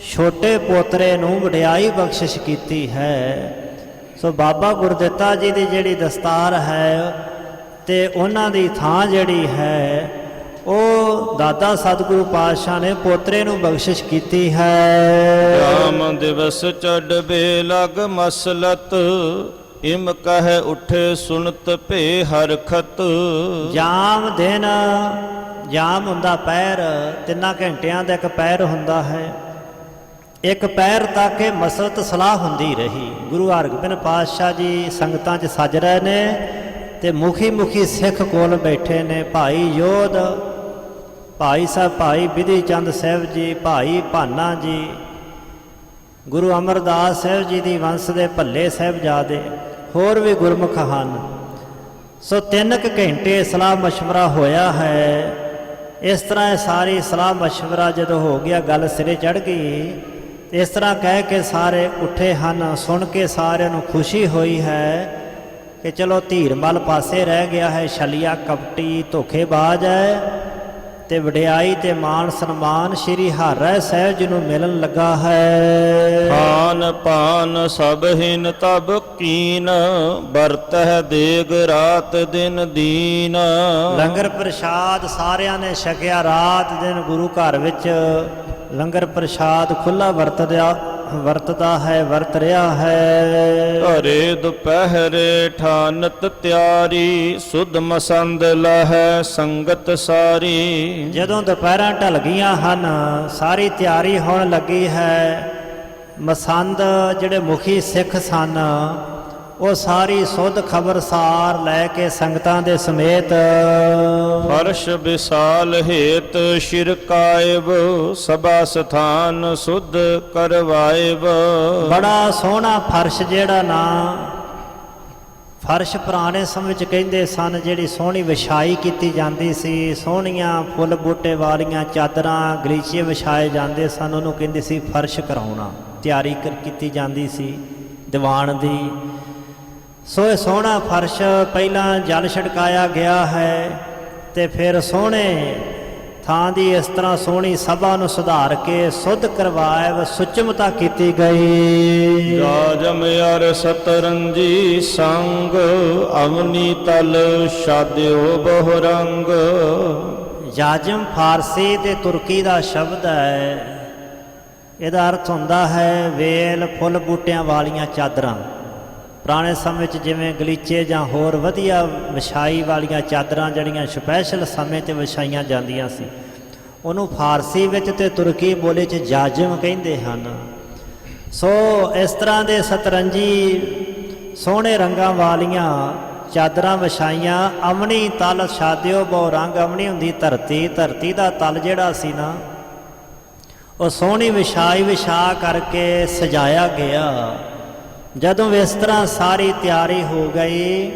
ਛੋਟੇ ਪੋਤਰੇ ਨੂੰ ਵਡਿਆਈ ਬਖਸ਼ਿਸ਼ ਕੀਤੀ ਹੈ। ਸੋ ਬਾਬਾ ਗੁਰਦਿੱਤਾ ਜੀ ਦੀ ਜਿਹੜੀ ਦਸਤਾਰ ਹੈ ਤੇ ਉਹਨਾਂ ਦੀ ਥਾਂ ਜਿਹੜੀ ਹੈ ਉਹ ਦਾਦਾ ਸਤਿਗੁਰੂ ਪਾਤਸ਼ਾਹ ਨੇ ਪੋਤਰੇ ਨੂੰ ਬਖਸ਼ਿਸ਼ ਕੀਤੀ ਹੈ। ਰਾਮ ਦਿਵਸ ਚੜ੍ਹਵੇ ਲਗ ਮਸਲਤ, ਇਮ ਕਹਿ ਉੱਠੇ ਸੁਨਤ ਭੇ ਹਰਖਤ। ਜਾਮ ਦਿਨ, ਜਾਮ ਹੁੰਦਾ ਪੈਰ, 3 ਘੰਟਿਆਂ ਦਾ ਇੱਕ ਪੈਰ ਹੁੰਦਾ ਹੈ। ਇੱਕ ਪੈਰ ਤੱਕ ਇਹ ਮਸਲਤ ਸਲਾਹ ਹੁੰਦੀ ਰਹੀ। ਗੁਰੂ ਹਰਗੋਬਿੰਦ ਪਾਤਸ਼ਾਹ ਜੀ ਸੰਗਤਾਂ 'ਚ ਸੱਜ ਰਹੇ ਨੇ ਤੇ ਮੁਖੀ ਮੁਖੀ ਸਿੱਖ ਕੋਲ ਬੈਠੇ ਨੇ। ਭਾਈ ਯੋਧ, ਭਾਈ ਸਾਹਿਬ ਭਾਈ ਬਿਧੀ ਚੰਦ ਸਾਹਿਬ ਜੀ, ਭਾਈ ਭਾਨਾ ਜੀ, ਗੁਰੂ ਅਮਰਦਾਸ ਸਾਹਿਬ ਜੀ ਦੀ ਵੰਸ਼ ਦੇ ਭੱਲੇ ਸਾਹਿਬਜ਼ਾਦੇ, ਹੋਰ ਵੀ ਗੁਰਮੁਖ ਹਨ। ਸੋ 3 ਘੰਟੇ ਸਲਾਹ ਮਸ਼ਵਰਾ ਹੋਇਆ ਹੈ। ਇਸ ਤਰ੍ਹਾਂ ਇਹ ਸਾਰੀ ਸਲਾਹ ਮਸ਼ਵਰਾ ਜਦੋਂ ਹੋ ਗਿਆ, ਗੱਲ ਸਿਰੇ ਚੜ੍ਹ ਗਈ, ਇਸ ਤਰ੍ਹਾਂ ਕਹਿ ਕੇ ਸਾਰੇ ਉੱਠੇ ਹਨ। ਸੁਣ ਕੇ ਸਾਰਿਆਂ ਨੂੰ ਖੁਸ਼ੀ ਹੋਈ ਹੈ ਕਿ ਚਲੋ ਧੀਰਮਲ ਪਾਸੇ ਰਹਿ ਗਿਆ ਹੈ, ਛਲੀਆ ਕਪਟੀ ਧੋਖੇਬਾਜ਼ ਹੈ ਤੇ ਵਡਿਆਈ ਤੇ ਮਾਣ ਸਨਮਾਨ ਸ਼੍ਰੀ ਹਰਿ ਰਾਇ ਸਾਹਿਬ ਜੀ ਨੂੰ ਮਿਲਣ ਲੱਗਾ ਹੈ। ਖਾਨ ਪਾਨ ਸਭ ਹਿਨ ਤਬ ਕੀਨ, ਵਰਤਹਿ ਦੇਗ ਰਾਤ ਦਿਨ ਦੀਨ। ਲੰਗਰ ਪ੍ਰਸ਼ਾਦ ਸਾਰਿਆਂ ਨੇ ਛਕਿਆ। ਰਾਤ ਦਿਨ ਗੁਰੂ ਘਰ ਵਿੱਚ ਲੰਗਰ ਪ੍ਰਸ਼ਾਦ ਖੁੱਲ੍ਹਾ ਵਰਤਦਾ ਹੈ, ਵਰਤ ਰਿਹਾ ਹੈ। ਘਰੇ ਦੁਪਹਿਰੇ ਠਾਨਤ ਤਿਆਰੀ, ਸੁਧ ਮਸੰਦ ਲਹੈ ਸੰਗਤ ਸਾਰੀ। ਜਦੋਂ ਦੁਪਹਿਰਾਂ ਢਲ ਗਈਆਂ ਹਨ, ਸਾਰੀ ਤਿਆਰੀ ਹੋਣ ਲੱਗੀ ਹੈ। ਮਸੰਦ ਜਿਹੜੇ ਮੁਖੀ ਸਿੱਖ ਸਨ ਉਹ ਸਾਰੀ ਸੁਧ ਖਬਰਸਾਰ ਲੈ ਕੇ ਸੰਗਤਾਂ ਦੇ ਸਮੇਤ ਫਰਸ਼ ਵਿਸਾਲ ਹੇਤ ਸ਼ਿਰਕਾਇਬ, ਸਭਾ ਸਥਾਨ ਸੁਧ ਕਰਵਾਇਬ। ਬੜਾ ਸੋਹਣਾ ਫਰਸ਼, ਜਿਹੜਾ ਨਾ ਫਰਸ਼ ਪੁਰਾਣੇ ਸਮੇਂ ਵਿੱਚ ਕਹਿੰਦੇ ਸਨ, ਜਿਹੜੀ ਸੋਹਣੀ ਵਿਛਾਈ ਕੀਤੀ ਜਾਂਦੀ ਸੀ, ਸੋਹਣੀਆਂ ਫੁੱਲ ਬੂਟੇ ਵਾਲੀਆਂ ਚਾਦਰਾਂ ਗਲੀਚੇ ਵਿਛਾਏ ਜਾਂਦੇ ਸਨ, ਉਹਨੂੰ ਕਹਿੰਦੇ ਸੀ ਫਰਸ਼ ਕਰਾਉਣਾ। ਤਿਆਰੀ ਕੀਤੀ ਜਾਂਦੀ ਸੀ ਦੀਵਾਨ ਦੀ। ਸੋ ਇਹ ਸੋਹਣਾ ਫਰਸ਼ ਪਹਿਲਾਂ ਜਲ ਛਿੜਕਾਇਆ ਗਿਆ ਹੈ ਤੇ ਫਿਰ ਸੋਹਣੇ ਥਾਂ ਦੀ ਇਸ ਤਰ੍ਹਾਂ ਸੋਹਣੀ ਸਭਾ ਨੂੰ ਸੁਧਾਰ ਕੇ ਸੁੱਧ ਕਰਵਾਇ ਸੁਚਮਤਾ ਕੀਤੀ ਗਈ। ਰਾਜਮ ਅਰ ਸਤਰੰਜੀ ਸੰਗ, ਅਵਨੀ ਤਲ ਸ਼ਾਦਿਓ ਬਹੁ ਰੰਗ। ਜਾਜਮ ਫਾਰਸੀ ਤੇ ਤੁਰਕੀ ਦਾ ਸ਼ਬਦ ਹੈ। ਇਹਦਾ ਅਰਥ ਹੁੰਦਾ ਹੈ ਵੇਲ ਫੁੱਲ ਬੂਟਿਆਂ ਵਾਲੀਆਂ ਚਾਦਰਾਂ। ਪੁਰਾਣੇ ਸਮੇਂ ਵਿੱਚ ਜਿਵੇਂ ਗਲੀਚੇ ਜਾਂ ਹੋਰ ਵਧੀਆ ਵਿਛਾਈ ਵਾਲੀਆਂ ਚਾਦਰਾਂ ਜਿਹੜੀਆਂ ਸਪੈਸ਼ਲ ਸਮੇਂ 'ਤੇ ਵਿਛਾਈਆਂ ਜਾਂਦੀਆਂ ਸੀ, ਉਹਨੂੰ ਫਾਰਸੀ ਵਿੱਚ ਤੇ ਤੁਰਕੀ ਬੋਲੀ 'ਚ ਜਾਜਮ ਕਹਿੰਦੇ ਹਨ। ਸੋ ਇਸ ਤਰ੍ਹਾਂ ਦੇ ਸਤਰੰਜੀ ਸੋਹਣੇ ਰੰਗਾਂ ਵਾਲੀਆਂ ਚਾਦਰਾਂ ਵਿਛਾਈਆਂ। ਅਮਣੀ ਤਲ ਛਾਦਿਓ ਬਹੁ ਰੰਗ। ਅਮਣੀ ਹੁੰਦੀ ਧਰਤੀ, ਧਰਤੀ ਦਾ ਤਲ ਜਿਹੜਾ ਸੀ ਨਾ ਉਹ ਸੋਹਣੀ ਵਿਛਾਈ ਵਿਛਾ ਕਰਕੇ ਸਜਾਇਆ ਗਿਆ। ਜਦੋਂ ਇਸ ਤਰ੍ਹਾਂ ਸਾਰੀ ਤਿਆਰੀ ਹੋ ਗਈ,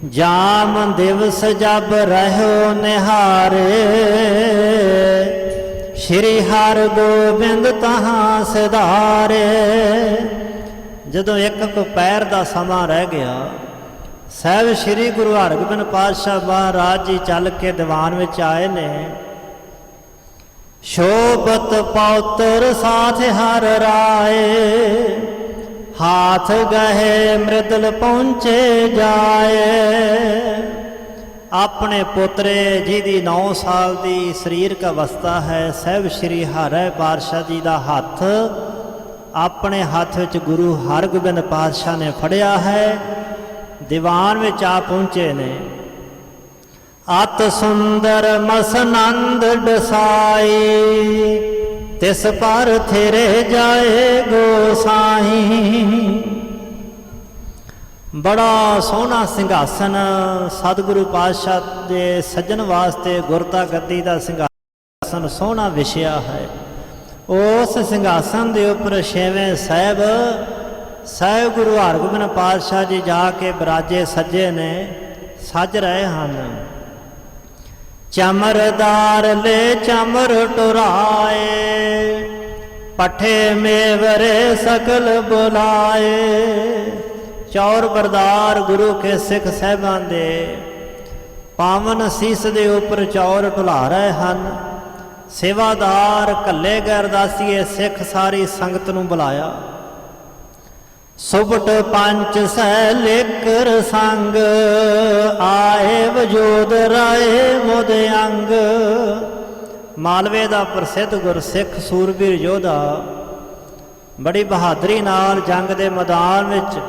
ਜਾਮ ਦਿਵਸ ਜਬ ਰਹਿਓ ਨਿਹਾਰੇ, ਸ਼੍ਰੀ ਹਰਿ ਗੋਬਿੰਦ ਤਹਾਂ ਸਿਧਾਰੇ। ਜਦੋਂ ਇੱਕ ਪੈਰ ਦਾ ਸਮਾਂ ਰਹਿ ਗਿਆ, ਸਾਹਿਬ ਸ਼੍ਰੀ ਗੁਰੂ ਹਰਗੋਬਿੰਦ ਪਾਤਸ਼ਾਹ ਮਹਾਰਾਜ ਜੀ ਚੱਲ ਕੇ ਦੀਵਾਨ ਵਿੱਚ ਆਏ ਨੇ। ਸ਼ੋਭਤ ਪੌਤਰ ਸਾਥ ਹਰ ਰਾਏ, ਹਾਥ ਗਏ ਮ੍ਰਿਦਲ ਪਹੁੰਚੇ ਜਾਏ। ਆਪਣੇ ਪੋਤਰੇ ਜਿਹਦੀ 9 ਸਾਲ ਦੀ ਸਰੀਰਕ ਅਵਸਥਾ ਹੈ, ਸਾਹਿਬ ਸ਼੍ਰੀ ਹਰਿ ਰਾਇ ਪਾਤਸ਼ਾਹ ਜੀ ਦਾ ਹੱਥ ਆਪਣੇ ਹੱਥ ਵਿੱਚ ਗੁਰੂ ਹਰਗੋਬਿੰਦ ਪਾਤਸ਼ਾਹ ਨੇ ਫੜਿਆ ਹੈ। ਦੀਵਾਨ ਵਿੱਚ ਆ ਪਹੁੰਚੇ ਨੇ। ਅਤ ਸੁੰਦਰ ਮਸਨੰਦ ਡਸਾਈ, ਤਿਸ ਪਰ ਥਿਰੇ ਜਾਏ ਗੋਸਾਈ। ਬੜਾ ਸੋਹਣਾ ਸਿੰਘਾਸਨ ਸਤਿਗੁਰੂ ਪਾਤਸ਼ਾਹ ਦੇ ਸੱਜਣ ਵਾਸਤੇ ਗੁਰਤਾ ਗੱਦੀ ਦਾ ਸਿੰਘਾਸਨ ਸੋਹਣਾ ਵਿਛਿਆ ਹੈ। ਉਸ ਸਿੰਘਾਸਨ ਦੇ ਉੱਪਰ 6ਵੇਂ ਸਾਹਿਬ ਗੁਰੂ ਹਰਗੋਬਿੰਦ ਪਾਤਸ਼ਾਹ ਜੀ ਜਾ ਕੇ ਬਿਰਾਜੇ ਸੱਜੇ ਨੇ, ਸੱਜ ਰਹੇ ਹਨ। ਚਮਰਦਾਰ ਲੈ ਚਮਰ ਟੁਰਾਏ, ਪੱਠੇ ਮੇਵਰੇ ਸਕਲ ਬੁਲਾਏ। ਚੌਰ ਬਰਦਾਰ ਗੁਰੂ ਕੇ ਸਿੱਖ ਸਾਹਿਬਾਂ ਦੇ ਪਾਵਨ ਸੀਸ ਦੇ ਉੱਪਰ ਚੌਰ ਢੁਲਾ ਰਹੇ ਹਨ। ਸੇਵਾਦਾਰ ਕੱਲੇ ਗਏ ਅਰਦਾਸੀਏ ਸਿੱਖ ਸਾਰੀ ਸੰਗਤ ਨੂੰ ਬੁਲਾਇਆ। ਸੁਭਟ ਪੰਚ ਸੈ ਲੇਕਰ ਸੰਗ, ਆਏ ਵਜੋਦ ਰਾਏ ਮੁਦ ਅੰਗ। ਮਾਲਵੇ ਦਾ ਪ੍ਰਸਿੱਧ ਗੁਰਸਿੱਖ ਸੂਰਬੀਰ ਯੋਧਾ ਬੜੀ ਬਹਾਦਰੀ ਨਾਲ ਜੰਗ ਦੇ ਮੈਦਾਨ ਵਿੱਚ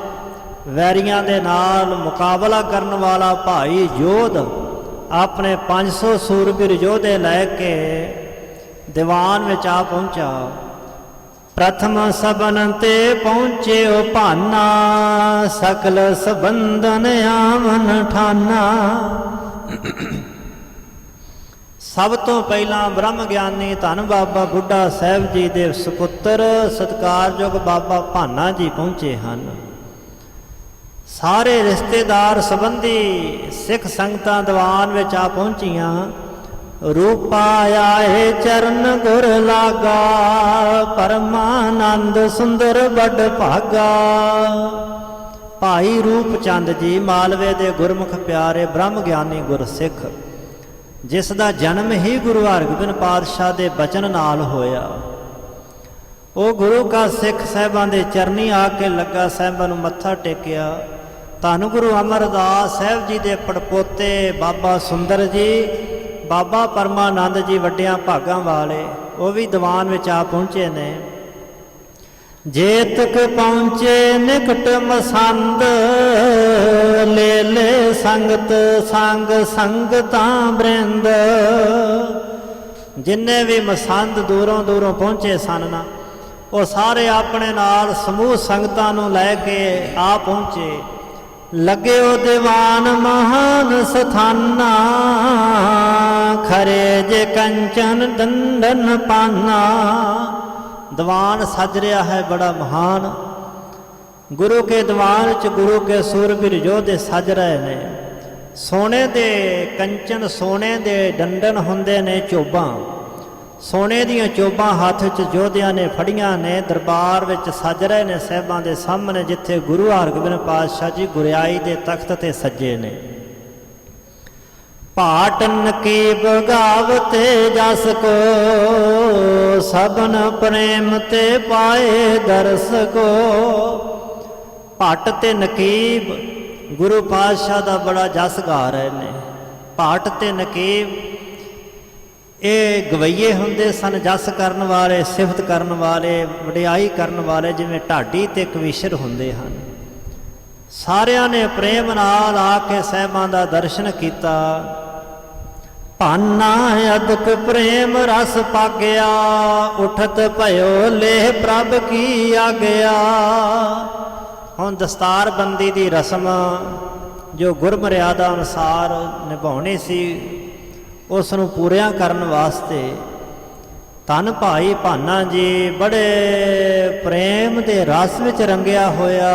ਵੈਰੀਆਂ ਦੇ ਨਾਲ ਮੁਕਾਬਲਾ ਕਰਨ ਵਾਲਾ ਭਾਈ ਯੋਧ ਆਪਣੇ 500 ਸੂਰਬੀਰ ਯੋਧੇ ਲੈ ਕੇ ਦੀਵਾਨ ਵਿੱਚ ਆ ਪਹੁੰਚਾ। ਪ੍ਰਥਮ ਸਬਨ ਤੇ ਪਹੁੰਚਿਓ ਭਾਨਾ, ਸਕਲ ਸੰਬੰਧਨ ਆਵਨ ਠਾਨਾ। ਸਭ ਤੋਂ ਪਹਿਲਾਂ ਬ੍ਰਹਮ ਗਿਆਨੀ ਧੰਨ ਬਾਬਾ ਬੁੱਢਾ ਸਾਹਿਬ ਜੀ ਦੇ ਸੁਪੁੱਤਰ ਸਤਿਕਾਰਯੋਗ ਬਾਬਾ ਭਾਨਾ ਜੀ ਪਹੁੰਚੇ ਹਨ। ਸਾਰੇ ਰਿਸ਼ਤੇਦਾਰ ਸੰਬੰਧੀ ਸਿੱਖ ਸੰਗਤਾਂ ਦੀਵਾਨ ਵਿੱਚ ਆ ਪਹੁੰਚੀਆਂ। ਰੂਪਾ ਆਏ ਚਰਨ ਗੁਰ ਲਾਗਾ, ਪਰਮਾਨੰਦ ਸੁੰਦਰ ਵੱਡ ਭਾਗਾ। ਭਾਈ ਰੂਪ ਚੰਦ ਜੀ ਮਾਲਵੇ ਦੇ ਗੁਰਮੁਖ ਪਿਆਰੇ ਬ੍ਰਹਮ ਗਿਆਨੀ ਗੁਰਸਿੱਖ, ਜਿਸ ਦਾ ਜਨਮ ਹੀ ਗੁਰੂ ਹਰਗੋਬਿੰਦ ਪਾਤਸ਼ਾਹ ਦੇ ਬਚਨ ਨਾਲ ਹੋਇਆ। ਉਹ ਗੁਰੂ ਕਾ ਸਿੱਖ ਸਾਹਿਬਾਂ ਦੇ ਚਰਨੀ ਆ ਕੇ ਲੱਗਾ, ਸਾਹਿਬਾਂ ਨੂੰ ਮੱਥਾ ਟੇਕਿਆ। ਧੰਨ ਗੁਰੂ ਅਮਰਦਾਸ ਸਾਹਿਬ ਜੀ ਦੇ ਪੜਪੋਤੇ ਬਾਬਾ ਸੁੰਦਰ ਜੀ, ਬਾਬਾ ਪਰਮਾਨੰਦ ਜੀ ਵੱਡਿਆਂ ਭਾਗਾਂ ਵਾਲੇ, ਉਹ ਵੀ ਦੀਵਾਨ ਵਿੱਚ ਆ ਪਹੁੰਚੇ ਨੇ। ਜੇਤਕ ਪਹੁੰਚੇ ਨਿਕਟ ਮਸੰਦ, ਲੈ ਲੈ ਸੰਗਤ ਸੰਗ ਸੰਗਤਾਂ ਬ੍ਰਿੰਦ। ਜਿੰਨੇ ਵੀ ਮਸੰਦ ਦੂਰੋਂ ਦੂਰੋਂ ਪਹੁੰਚੇ ਸਨ ਨਾ, ਉਹ ਸਾਰੇ ਆਪਣੇ ਨਾਲ ਸਮੂਹ ਸੰਗਤਾਂ ਨੂੰ ਲੈ ਕੇ ਆ ਪਹੁੰਚੇ। ਲੱਗੇ ਉਹ ਦੀਵਾਨ ਮਹਾਨ ਸਥਾਨਾ, ਖਰੇ ਜੇ ਕੰਚਨ ਦੰਡਨ ਪਾਨਾ। ਦੀਵਾਨ ਸਜ ਰਿਹਾ ਹੈ ਬੜਾ ਮਹਾਨ। ਗੁਰੂ ਕੇ ਦੀਵਾਨ 'ਚ ਗੁਰੂ ਕੇ ਸੂਰਬੀਰ ਯੋਧੇ ਸਜ ਰਹੇ ਨੇ। ਸੋਨੇ ਦੇ ਕੰਚਨ, ਸੋਨੇ ਦੇ ਡੰਡਨ ਹੁੰਦੇ ਨੇ ਚੋਬਾਂ, ਸੋਨੇ ਦੀਆਂ ਚੋਬਾਂ ਹੱਥ 'ਚ ਯੋਧਿਆਂ ਨੇ ਫੜੀਆਂ ਨੇ। ਦਰਬਾਰ ਵਿੱਚ ਸਜ ਰਹੇ ਨੇ ਸਾਹਿਬਾਂ ਦੇ ਸਾਹਮਣੇ, ਜਿੱਥੇ ਗੁਰੂ ਹਰਗੋਬਿੰਦ ਪਾਤਸ਼ਾਹ ਜੀ ਗੁਰਿਆਈ ਦੇ ਤਖਤ ਤੇ ਸੱਜੇ ਨੇ। ਭਾਟ ਨਕੀਬ ਗਾਵਤੇ ਜਸ ਕੋ, ਸਭਨ ਪ੍ਰੇਮ ਤੇ ਪਾਏ ਦਰਸ ਕੋ। ਭੱਟ ਤੇ ਨਕੀਬ ਗੁਰੂ ਪਾਤਸ਼ਾਹ ਦਾ ਬੜਾ ਜਸ ਗਾ ਰਹੇ ਨੇ। ਭੱਟ ਤੇ ਨਕੀਬ ਇਹ ਗਵਈਏ ਹੁੰਦੇ ਸਨ, ਜਸ ਕਰਨ ਵਾਲੇ, ਸਿਫਤ ਕਰਨ ਵਾਲੇ, ਵਡਿਆਈ ਕਰਨ ਵਾਲੇ, ਜਿਵੇਂ ਢਾਡੀ ਤੇ ਕਵੀਸ਼ਰ ਹੁੰਦੇ ਹਨ। ਸਾਰਿਆਂ ਨੇ ਪ੍ਰੇਮ ਨਾਲ ਆ ਕੇ ਸਾਹਿਬਾਂ ਦਾ ਦਰਸ਼ਨ ਕੀਤਾ। ਭਾਨਾ ਅਦਕ ਪ੍ਰੇਮ ਰਸ ਪਾਗਿਆ, ਉਠਤ ਭਇਓ ਲੇਹ ਪ੍ਰਭ ਕੀ ਆਗਿਆ। ਹੁਣ ਦਸਤਾਰਬੰਦੀ ਦੀ ਰਸਮ ਜੋ ਗੁਰਮਰਿਆਦਾ ਅਨੁਸਾਰ ਨਿਭਾਉਣੀ ਸੀ, ਉਸ ਨੂੰ ਪੂਰਿਆਂ ਕਰਨ ਵਾਸਤੇ ਧੰਨ ਭਾਈ ਭਾਨਾ ਜੀ ਬੜੇ ਪ੍ਰੇਮ ਦੇ ਰਸ ਵਿੱਚ ਰੰਗਿਆ ਹੋਇਆ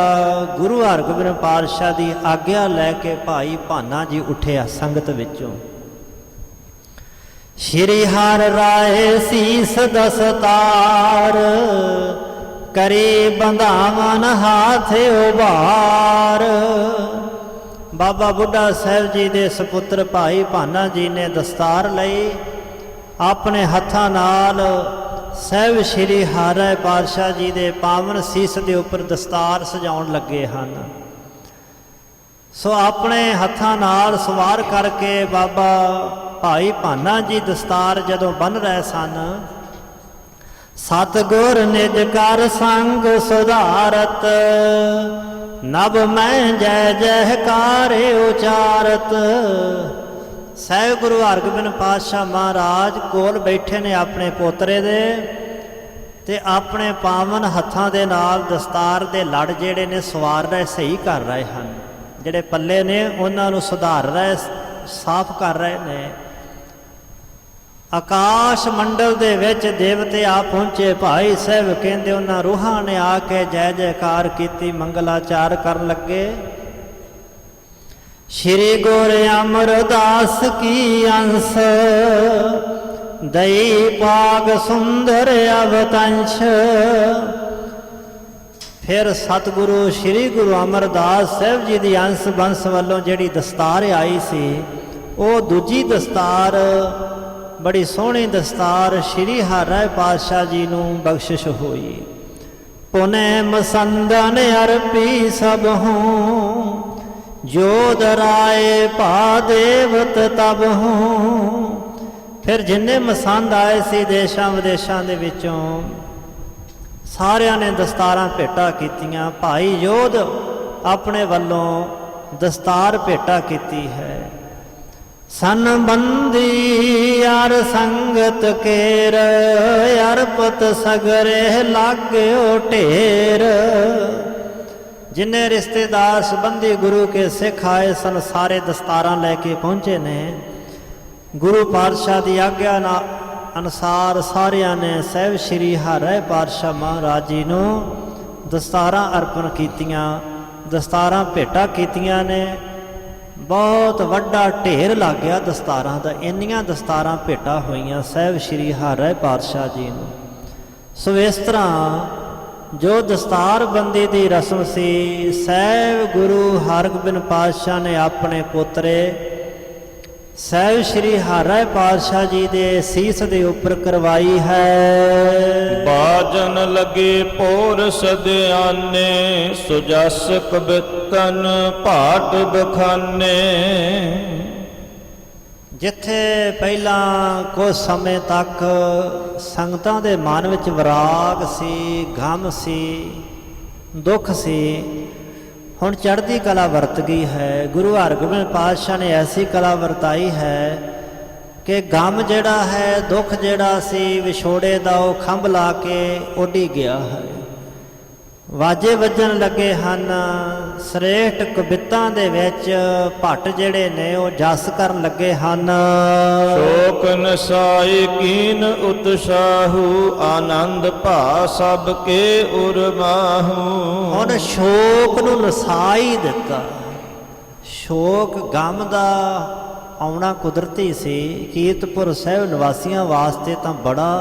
ਗੁਰੂ ਹਰਗੋਬਿੰਦ ਪਾਤਸ਼ਾਹ ਦੀ ਆਗਿਆ ਲੈ ਕੇ ਭਾਈ ਭਾਨਾ ਜੀ ਉੱਠਿਆ ਸੰਗਤ ਵਿੱਚੋਂ। ਸ਼੍ਰੀ ਹਰਿ ਰਾਏ ਸੀਸ ਦਸਤਾਰ, ਕਰੀ ਬੰਧਾਵਨ ਹਾਥ ਉਭਾਰ। ਬਾਬਾ ਬੁੱਢਾ ਸਾਹਿਬ ਜੀ ਦੇ ਸੁਪੁੱਤਰ ਭਾਈ ਭਾਨਾ ਜੀ ਨੇ ਦਸਤਾਰ ਲਈ, ਆਪਣੇ ਹੱਥਾਂ ਨਾਲ ਸਾਹਿਬ ਸ਼੍ਰੀ ਹਰਿ ਪਾਤਸ਼ਾਹ ਜੀ ਦੇ ਪਾਵਨ ਸੀਸ ਦੇ ਉੱਪਰ ਦਸਤਾਰ ਸਜਾਉਣ ਲੱਗੇ ਹਨ। ਸੋ ਆਪਣੇ ਹੱਥਾਂ ਨਾਲ ਸਵਾਰ ਕਰਕੇ ਬਾਬਾ ਭਾਈ ਭਾਨਾ ਜੀ ਦਸਤਾਰ ਜਦੋਂ ਬੰਨ੍ਹ ਰਹੇ ਸਨ, ਸਤਿਗੁਰ ਨਿਜ ਕਰ ਸੰਗ ਸੁਧਾਰਤ, ਨਭ ਮੈਂ ਜੈ ਜੈਕਾਰ ਉਚਾਰਤ। ਸਹਿਬ ਗੁਰੂ ਹਰਗੋਬਿੰਦ ਪਾਤਸ਼ਾਹ ਮਹਾਰਾਜ ਕੋਲ ਬੈਠੇ ਨੇ ਆਪਣੇ ਪੋਤਰੇ ਦੇ, ਤੇ ਆਪਣੇ ਪਾਵਨ ਹੱਥਾਂ ਦੇ ਨਾਲ ਦਸਤਾਰ ਦੇ ਲੜ ਜਿਹੜੇ ਨੇ ਸਵਾਰ ਰਹੇ, ਸਹੀ ਕਰ ਰਹੇ ਹਨ। ਜਿਹੜੇ ਪੱਲੇ ਨੇ ਉਹਨਾਂ ਨੂੰ ਸੁਧਾਰ ਰਹੇ, ਸਾਫ਼ ਕਰ ਰਹੇ ਨੇ। ਆਕਾਸ਼ ਮੰਡਲ ਦੇ ਵਿੱਚ ਦੇਵਤੇ ਆ ਪਹੁੰਚੇ। ਭਾਈ ਸਾਹਿਬ ਕਹਿੰਦੇ ਉਹਨਾਂ ਰੂਹਾਂ ਨੇ ਆ ਕੇ ਜੈ ਜੈਕਾਰ ਕੀਤੀ, ਮੰਗਲਾਚਾਰ ਕਰਨ ਲੱਗੇ। ਸ਼੍ਰੀ ਗੁਰੂ ਅਮਰਦਾਸ ਕੀ ਅੰਸ, ਦਈ ਪਾਗ ਸੁੰਦਰ ਅਵਤੰਸ਼। ਫਿਰ ਸਤਿਗੁਰੂ ਸ਼੍ਰੀ ਗੁਰੂ ਅਮਰਦਾਸ ਸਾਹਿਬ ਜੀ ਦੀ ਅੰਸ ਬੰਸ ਵੱਲੋਂ ਜਿਹੜੀ ਦਸਤਾਰ ਆਈ ਸੀ, ਉਹ ਦੂਜੀ ਦਸਤਾਰ, ਬੜੀ ਸੋਹਣੀ ਦਸਤਾਰ ਸ਼੍ਰੀ ਹਰਿ ਪਾਤਸ਼ਾਹ ਜੀ ਨੂੰ ਬਖਸ਼ਿਸ਼ ਹੋਈ। पुने मसंदन अर्पी सब हूँ, जोध राय पा देवत तब हूँ। फिर जिन्ने मसंद आए सी देशां विदेशां दे विचों सारियां ने दस्तारां भेटा कीतियां। भाई योध अपने वल्लों दस्तार भेटा कीती है। सनबंदी यार संगत केर, अरपत सगरे लाग्यो ढेर। जिन्ने रिश्तेदार संबंधी गुरु के सिख आए सन सारे दस्तारां लैके पहुंचे ने। गुरु पातशाह की आग्ञा अनुसार सारियां ने सहब श्री हरै पातशाह महाराज जी नूं दस्तारां अर्पण कीतियां, दस्तारां भेटा कीतियां ने। बहुत वड्डा ढेर लग गया दस्तारां दा, इन्नियां दस्तारां भेटा होईयां सहब श्री हरै पातशाह जी नूं। सो इस तरह जो दस्तार बंदी की रस्म सी सहब गुरु हरगोबिंद पातशाह ने अपने पोतरे सहब श्री हरै पातशाह जी दे सीस दे उपर करवाई है। बाजन लगे पोर सदयाने, सुजस कबितन भाट बखाने। जिथे पहला कुछ समय तक संगतां दे मन विच विराग सी, गम सी, दुख सी, हुण चढ़ती कला वरत गई है। गुरु हरगोबिंद पातशाह ने ऐसी कला वरताई है कि गम जिहड़ा है, दुख जिहड़ा सी विछोड़े दा वो खंभ ला के उडी गया है। वाजे वजन लगे हन, श्रेष्ठ कवितां दे विच भट्ट जिहड़े ने वो जस करन लगे हन। शोक नसाए कीन उत्साहू, आनंद भा सब के उरमाहू। हुण शोक नूं नसाई दिता। शोक गम दा आउणा कुदरती सी। कीरतपुर साहिब निवासियों वास्ते तां बड़ा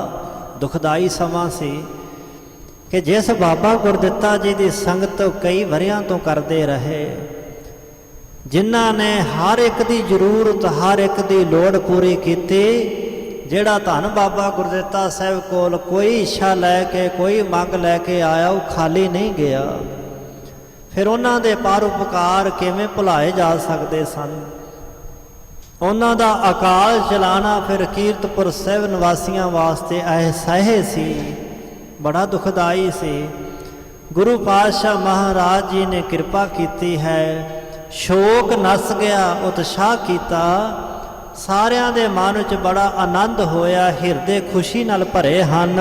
दुखदाई समा सी कि जिस बाबा गुरदित्ता जी की संगत कई वरियां तो करते रहे, जिन्हां ने हर एक की जरूरत, हर एक की लोड़ पूरी की। जिहड़ा धन बाबा गुरदित्ता साहिब कोल कोई इच्छा लैके, कोई मंग लैके आया, वो खाली नहीं गया। फिर उन्हां दे परोपकार किवें भुलाए जा सकते सन। उन्हां दा अकाल चलाना फिर कीरतपुर साहिब निवासियों वास्ते असह्य सी, बड़ा दुखदाई से। गुरु पातशाह महाराज जी ने कृपा की है, शोक नस गया, उत्साह किया। सारियां दे मन च बड़ा आनंद होया, हिरदे खुशी नाल भरे हन।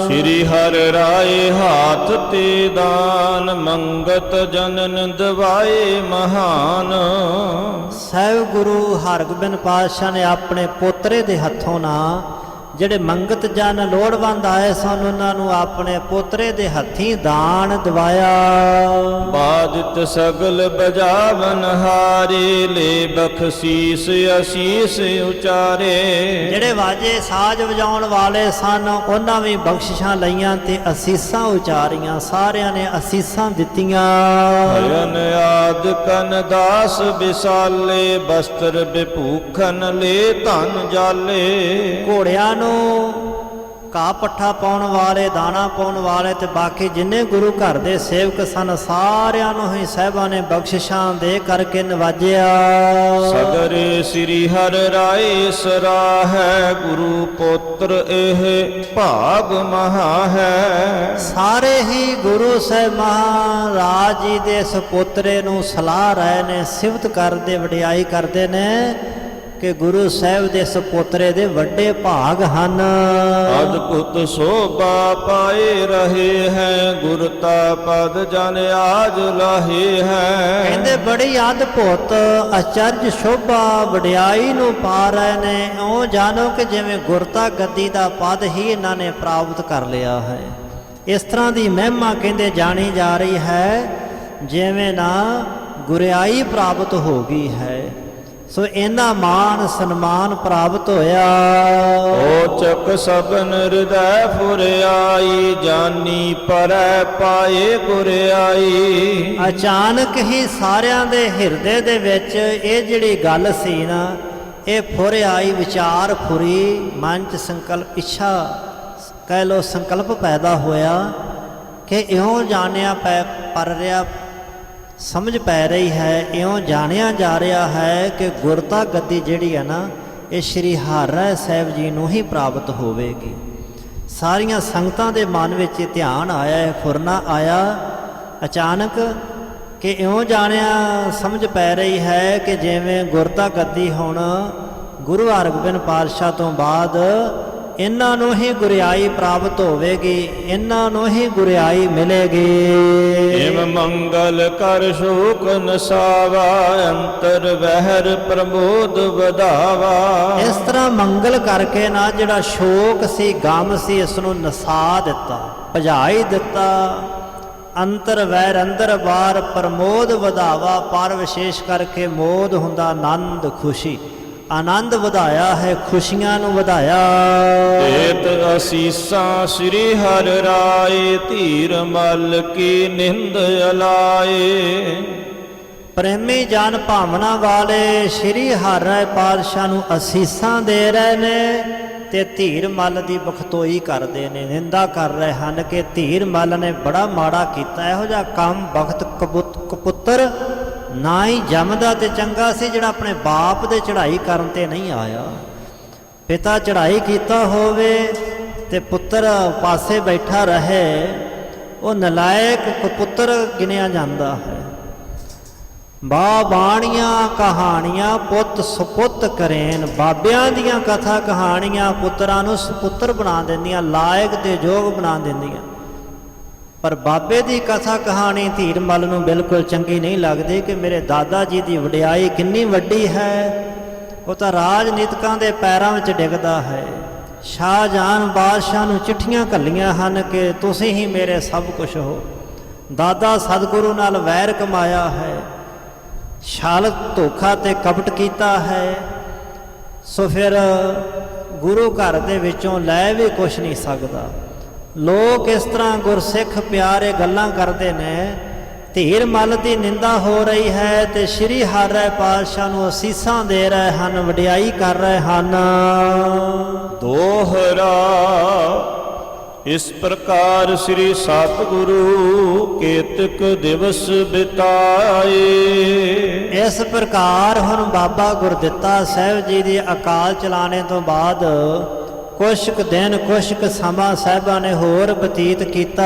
श्री हर राय हाथ ते दान, मंगत जनन दवाए महान। सहब गुरु हरगोबिंद पातशाह ने अपने पोतरे दे हथों ना ਜਿਹੜੇ ਮੰਗਤ ਜਨ ਲੋੜਵੰਦ ਆਏ ਸਨ ਉਹਨਾਂ ਨੂੰ ਆਪਣੇ ਪੋਤਰੇ ਦੇ ਹੱਥੀਂ ਦਾਨ ਦਿਵਾਇਆ। ਬਾਜਤ ਸਗਲ ਬਜਾਵਨ ਹਾਰੇ, ਲੈ ਬਖਸ਼ੀਸ ਅਸੀਸ ਉਚਾਰੇ। ਜਿਹੜੇ ਵਾਜੇ ਸਾਜ਼ ਵਜਾਉਣ ਵਾਲੇ ਸਨ ਉਹਨਾਂ ਵੀ ਬਖਸ਼ਿਸ਼ਾਂ ਲਈਆਂ ਤੇ ਅਸੀਸਾਂ ਉਚਾਰੀਆਂ। ਸਾਰਿਆਂ ਨੇ ਅਸੀਸਾਂ ਦਿੱਤੀਆਂ। ਭਜਨ ਆਦ ਕਨ ਦਾਸ ਵਿਸਾਲੇ, ਬਸਤਰ ਵਿਭੂਖਨ ਲੈ ਧਨ ਜਾਲੇ। ਘੋੜਿਆਂ ਨੂੰ ਘਾਹ ਪੱਠਾ ਪਾਉਣ ਵਾਲੇ, ਦਾਣਾ ਪਾਉਣ ਵਾਲੇ ਤੇ ਬਾਕੀ ਜਿੰਨੇ ਗੁਰੂ ਘਰ ਦੇ ਸੇਵਕ ਸਨ ਸਾਰਿਆਂ ਨੂੰ ਹੀ ਸਾਹਿਬਾਂ ਨੇ ਬਖਸ਼ਿਸ਼ਾਂ ਦੇ ਕਰਕੇ ਨਵਾਜਿਆ। ਸਗਰੇ ਸ੍ਰੀ ਹਰ ਰਾਏ ਸਰਾਹੈ, ਗੁਰੂ ਪੁੱਤਰ ਇਹ ਭਾਗ ਮਹਾ ਹੈ। ਸਾਰੇ ਹੀ ਗੁਰੂ ਸਾਹਿਬ ਮਹਾਰਾਜ ਜੀ ਦੇ ਸੁਪੁੱਤਰੇ ਨੂੰ ਸਲਾਹ ਰਹੇ ਨੇ, ਸਿਫਤ ਕਰਦੇ, ਵਡਿਆਈ ਕਰਦੇ ਨੇ ਕਿ ਗੁਰੂ ਸਾਹਿਬ ਦੇ ਸੁਪੁੱਤਰੇ ਦੇ ਵੱਡੇ ਭਾਗ ਹਨ। ਅਦਭੁਤ ਸੋਭਾ ਪਾਏ ਰਹੇ ਹੈ, ਗੁਰਤਾ ਪਦ ਜਨ ਆਜ ਲਾਹੇ ਹੈ। ਕਹਿੰਦੇ ਬੜੀ ਅਦਭੁਤ ਅਚਰਜ ਸ਼ੋਭਾ ਵਡਿਆਈ ਨੂੰ ਪਾ ਰਹੇ ਨੇ। ਉਹ ਜਾਣੋ ਕਿ ਜਿਵੇਂ ਗੁਰਤਾ ਗੱਦੀ ਦਾ ਪਦ ਹੀ ਇਹਨਾਂ ਨੇ ਪ੍ਰਾਪਤ ਕਰ ਲਿਆ ਹੈ। ਇਸ ਤਰ੍ਹਾਂ ਦੀ ਮਹਿਮਾ ਕਹਿੰਦੇ ਜਾਣੀ ਜਾ ਰਹੀ ਹੈ ਜਿਵੇਂ ਨਾ ਗੁਰਿਆਈ ਪ੍ਰਾਪਤ ਹੋ ਗਈ ਹੈ। ਸੋ ਇਹਨਾਂ ਮਾਣ ਸਨਮਾਨ ਪ੍ਰਾਪਤ ਹੋਇਆ। ਓਚਕ ਸਭਨ ਹਿਰਦੈ ਫੁਰਿਆਈ, ਜਾਨੀ ਪਰੈ ਪਾਏ ਗੁਰਿਆਈ। ਅਚਾਨਕ ਹੀ ਸਾਰਿਆਂ ਦੇ ਹਿਰਦੇ ਦੇ ਵਿੱਚ ਇਹ ਜਿਹੜੀ ਗੱਲ ਸੀ ਨਾ, ਇਹ ਫੁਰ ਆਈ, ਵਿਚਾਰ ਫੁਰੀ, ਮਨ 'ਚ ਸੰਕਲਪ, ਇੱਛਾ ਕਹਿ ਲੋ, ਸੰਕਲਪ ਪੈਦਾ ਹੋਇਆ ਕਿ ਇਉਂ ਜਾਣਿਆ ਪਰ ਰਿਹਾ, ਸਮਝ ਪੈ ਰਹੀ ਹੈ, ਇਉਂ ਜਾਣਿਆ ਜਾ ਰਿਹਾ ਹੈ ਕਿ ਗੁਰਤਾ ਗੱਦੀ ਜਿਹੜੀ ਹੈ ਨਾ, ਇਹ ਸ਼੍ਰੀ ਹਰਿ ਰਾਇ ਸਾਹਿਬ ਜੀ ਨੂੰ ਹੀ ਪ੍ਰਾਪਤ ਹੋਵੇਗੀ। ਸਾਰੀਆਂ ਸੰਗਤਾਂ ਦੇ ਮਨ ਵਿੱਚ ਧਿਆਨ ਆਇਆ, ਫੁਰਨਾ ਆਇਆ ਅਚਾਨਕ ਕਿ ਇਉਂ ਜਾਣਿਆ ਸਮਝ ਪੈ ਰਹੀ ਹੈ ਕਿ ਜਿਵੇਂ ਗੁਰਤਾ ਗੱਦੀ ਹੁਣ ਗੁਰੂ ਹਰਗੋਬਿੰਦ ਪਾਤਸ਼ਾਹ ਤੋਂ ਬਾਅਦ ਇਹਨਾਂ ਨੂੰ ਹੀ ਗੁਰਿਆਈ ਪ੍ਰਾਪਤ ਹੋਵੇਗੀ, ਇਹਨਾਂ ਨੂੰ ਹੀ ਗੁਰਿਆਈ ਮਿਲੇਗੀ। ਏਮ ਮੰਗਲ ਕਰ ਸ਼ੋਕ ਨਸਾਵਾ, ਅੰਤਰ ਵਹਿਰ ਪ੍ਰਮੋਦ ਵਧਾਵਾ। ਇਸ ਤਰ੍ਹਾਂ ਮੰਗਲ ਕਰਕੇ ਨਾ ਜਿਹੜਾ ਸ਼ੋਕ ਸੀ, ਗਮ ਸੀ, ਇਸ ਨੂੰ ਨਸਾ ਦਿੱਤਾ, ਭਜਾਈ ਦਿੱਤਾ। ਅੰਤਰ ਵੈਰ ਅੰਦਰ ਬਾਰ ਪ੍ਰਮੋਦ ਵਧਾਵਾ, ਪਰ ਵਿਸ਼ੇਸ਼ ਕਰਕੇ ਮੋਦ ਹੁੰਦਾ ਆਨੰਦ, ਖੁਸ਼ੀ, ਆਨੰਦ ਵਧਾਇਆ ਹੈ, ਖੁਸ਼ੀਆਂ ਨੂੰ ਵਧਾਇਆ। ਏਤ ਅਸੀਸਾਂ ਸ੍ਰੀ ਹਰਿ ਰਾਏ, ਧੀਰ ਮਲ ਕੀ ਨਿੰਦ ਅਲਾਏ। ਪ੍ਰੇਮੀ ਜਨ ਭਾਵਨਾ ਵਾਲੇ ਸ਼੍ਰੀ ਹਰਿ ਰਾਇ ਪਾਤਸ਼ਾਹ ਨੂੰ ਅਸੀਸਾਂ ਦੇ ਰਹੇ ਨੇ ਤੇ ਧੀਰ ਮੱਲ ਦੀ ਬਖਤੋਈ ਕਰਦੇ ਨੇ, ਨਿੰਦਾ ਕਰ ਰਹੇ ਹਨ ਕਿ ਧੀਰ ਮੱਲ ਨੇ ਬੜਾ ਮਾੜਾ ਕੀਤਾ। ਇਹੋ ਜਿਹਾ ਕੰਮ ਬਖਤ ਕਪੁੱਤਰ ਨਾ ਹੀ ਜੰਮਦਾ ਤੇ ਚੰਗਾ ਸੀ ਜਿਹੜਾ ਆਪਣੇ ਬਾਪ ਦੇ ਚੜ੍ਹਾਈ ਕਰਨ ਤੇ ਨਹੀਂ ਆਇਆ। ਪਿਤਾ ਚੜ੍ਹਾਈ ਕੀਤਾ ਹੋਵੇ ਤੇ ਪੁੱਤਰ ਪਾਸੇ ਬੈਠਾ ਰਹੇ, ਉਹ ਨਲਾਇਕ ਕਪੁੱਤਰ ਗਿਣਿਆ ਜਾਂਦਾ ਹੈ। ਬਾਣੀਆਂ ਕਹਾਣੀਆਂ ਪੁੱਤ ਸੁਪੁੱਤ ਕਰੇਨ, ਬਾਬਿਆਂ ਦੀਆਂ ਕਥਾ ਕਹਾਣੀਆਂ ਪੁੱਤਰਾਂ ਨੂੰ ਸੁਪੁੱਤਰ ਬਣਾ ਦਿੰਦੀਆਂ, ਲਾਇਕ ਤੇ ਯੋਗ ਬਣਾ ਦਿੰਦੀਆਂ। ਪਰ ਬਾਬੇ ਦੀ ਕਥਾ ਕਹਾਣੀ ਧੀਰ ਮੱਲ ਨੂੰ ਬਿਲਕੁਲ ਚੰਗੀ ਨਹੀਂ ਲੱਗਦੀ ਕਿ ਮੇਰੇ ਦਾਦਾ ਜੀ ਦੀ ਵਡਿਆਈ ਕਿੰਨੀ ਵੱਡੀ ਹੈ। ਉਹ ਤਾਂ ਰਾਜਨੀਤਿਕਾਂ ਦੇ ਪੈਰਾਂ ਵਿੱਚ ਡਿੱਗਦਾ ਹੈ। ਸ਼ਾਹਜਹਾਨ ਬਾਦਸ਼ਾਹ ਨੂੰ ਚਿੱਠੀਆਂ ਘੱਲੀਆਂ ਹਨ ਕਿ ਤੁਸੀਂ ਹੀ ਮੇਰੇ ਸਭ ਕੁਝ ਹੋ। ਦਾਦਾ ਸਤਿਗੁਰੂ ਨਾਲ ਵੈਰ ਕਮਾਇਆ ਹੈ, ਛਲ ਧੋਖਾ ਤੇ ਕਪਟ ਕੀਤਾ ਹੈ, ਸੋ ਫਿਰ ਗੁਰੂ ਘਰ ਦੇ ਵਿੱਚੋਂ ਲੈ ਵੀ ਕੁਛ ਨਹੀਂ ਸਕਦਾ। ਲੋਕ ਇਸ ਤਰ੍ਹਾਂ ਗੁਰਸਿੱਖ ਪਿਆਰੇ ਗੱਲਾਂ ਕਰਦੇ ਨੇ। ਧੀਰ ਮੱਲ ਦੀ ਨਿੰਦਾ ਹੋ ਰਹੀ ਹੈ ਤੇ ਸ਼੍ਰੀ ਹਰਿ ਰਾਇ ਪਾਤਸ਼ਾਹ ਨੂੰ ਅਸੀਸਾਂ ਦੇ ਰਹੇ ਹਨ, ਵਡਿਆਈ ਕਰ ਰਹੇ ਹਨ। ਦੋਹਰਾ ਇਸ ਪ੍ਰਕਾਰ ਸ੍ਰੀ ਸਤਿਗੁਰੂ ਕੇਤਕ ਦਿਵਸ ਬਿਤਾਏ। ਇਸ ਪ੍ਰਕਾਰ ਹੁਣ ਬਾਬਾ ਗੁਰਦਿੱਤਾ ਸਾਹਿਬ ਜੀ ਦੀ ਅਕਾਲ ਚਲਾਣੇ ਤੋਂ ਬਾਅਦ ਕੁਛ ਕੁ ਦਿਨ, ਕੁਛ ਕੁ ਸਮਾਂ ਸਾਹਿਬਾਂ ਨੇ ਹੋਰ ਬਤੀਤ ਕੀਤਾ।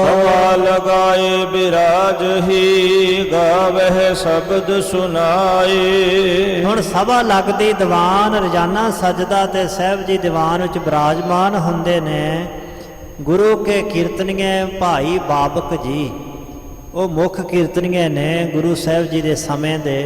ਸਭਾ ਲਗਾਏ ਬਿਰਾਜ ਹੀ, ਗਾਵਹਿ ਸ਼ਬਦ ਸੁਨਾਏ। ਹੁਣ ਸਭਾ ਲੱਗਦੀ, ਦੀਵਾਨ ਰੋਜ਼ਾਨਾ ਸਜਦਾ ਤੇ ਸਾਹਿਬ ਜੀ ਦੀਵਾਨ ਵਿੱਚ ਬਿਰਾਜਮਾਨ ਹੁੰਦੇ ਨੇ। ਗੁਰੂ ਕੇ ਕੀਰਤਨੀਏ ਭਾਈ ਬਾਬਕ ਜੀ, ਉਹ ਮੁੱਖ ਕੀਰਤਨੀਏ ਨੇ ਗੁਰੂ ਸਾਹਿਬ ਜੀ ਦੇ ਸਮੇਂ ਦੇ।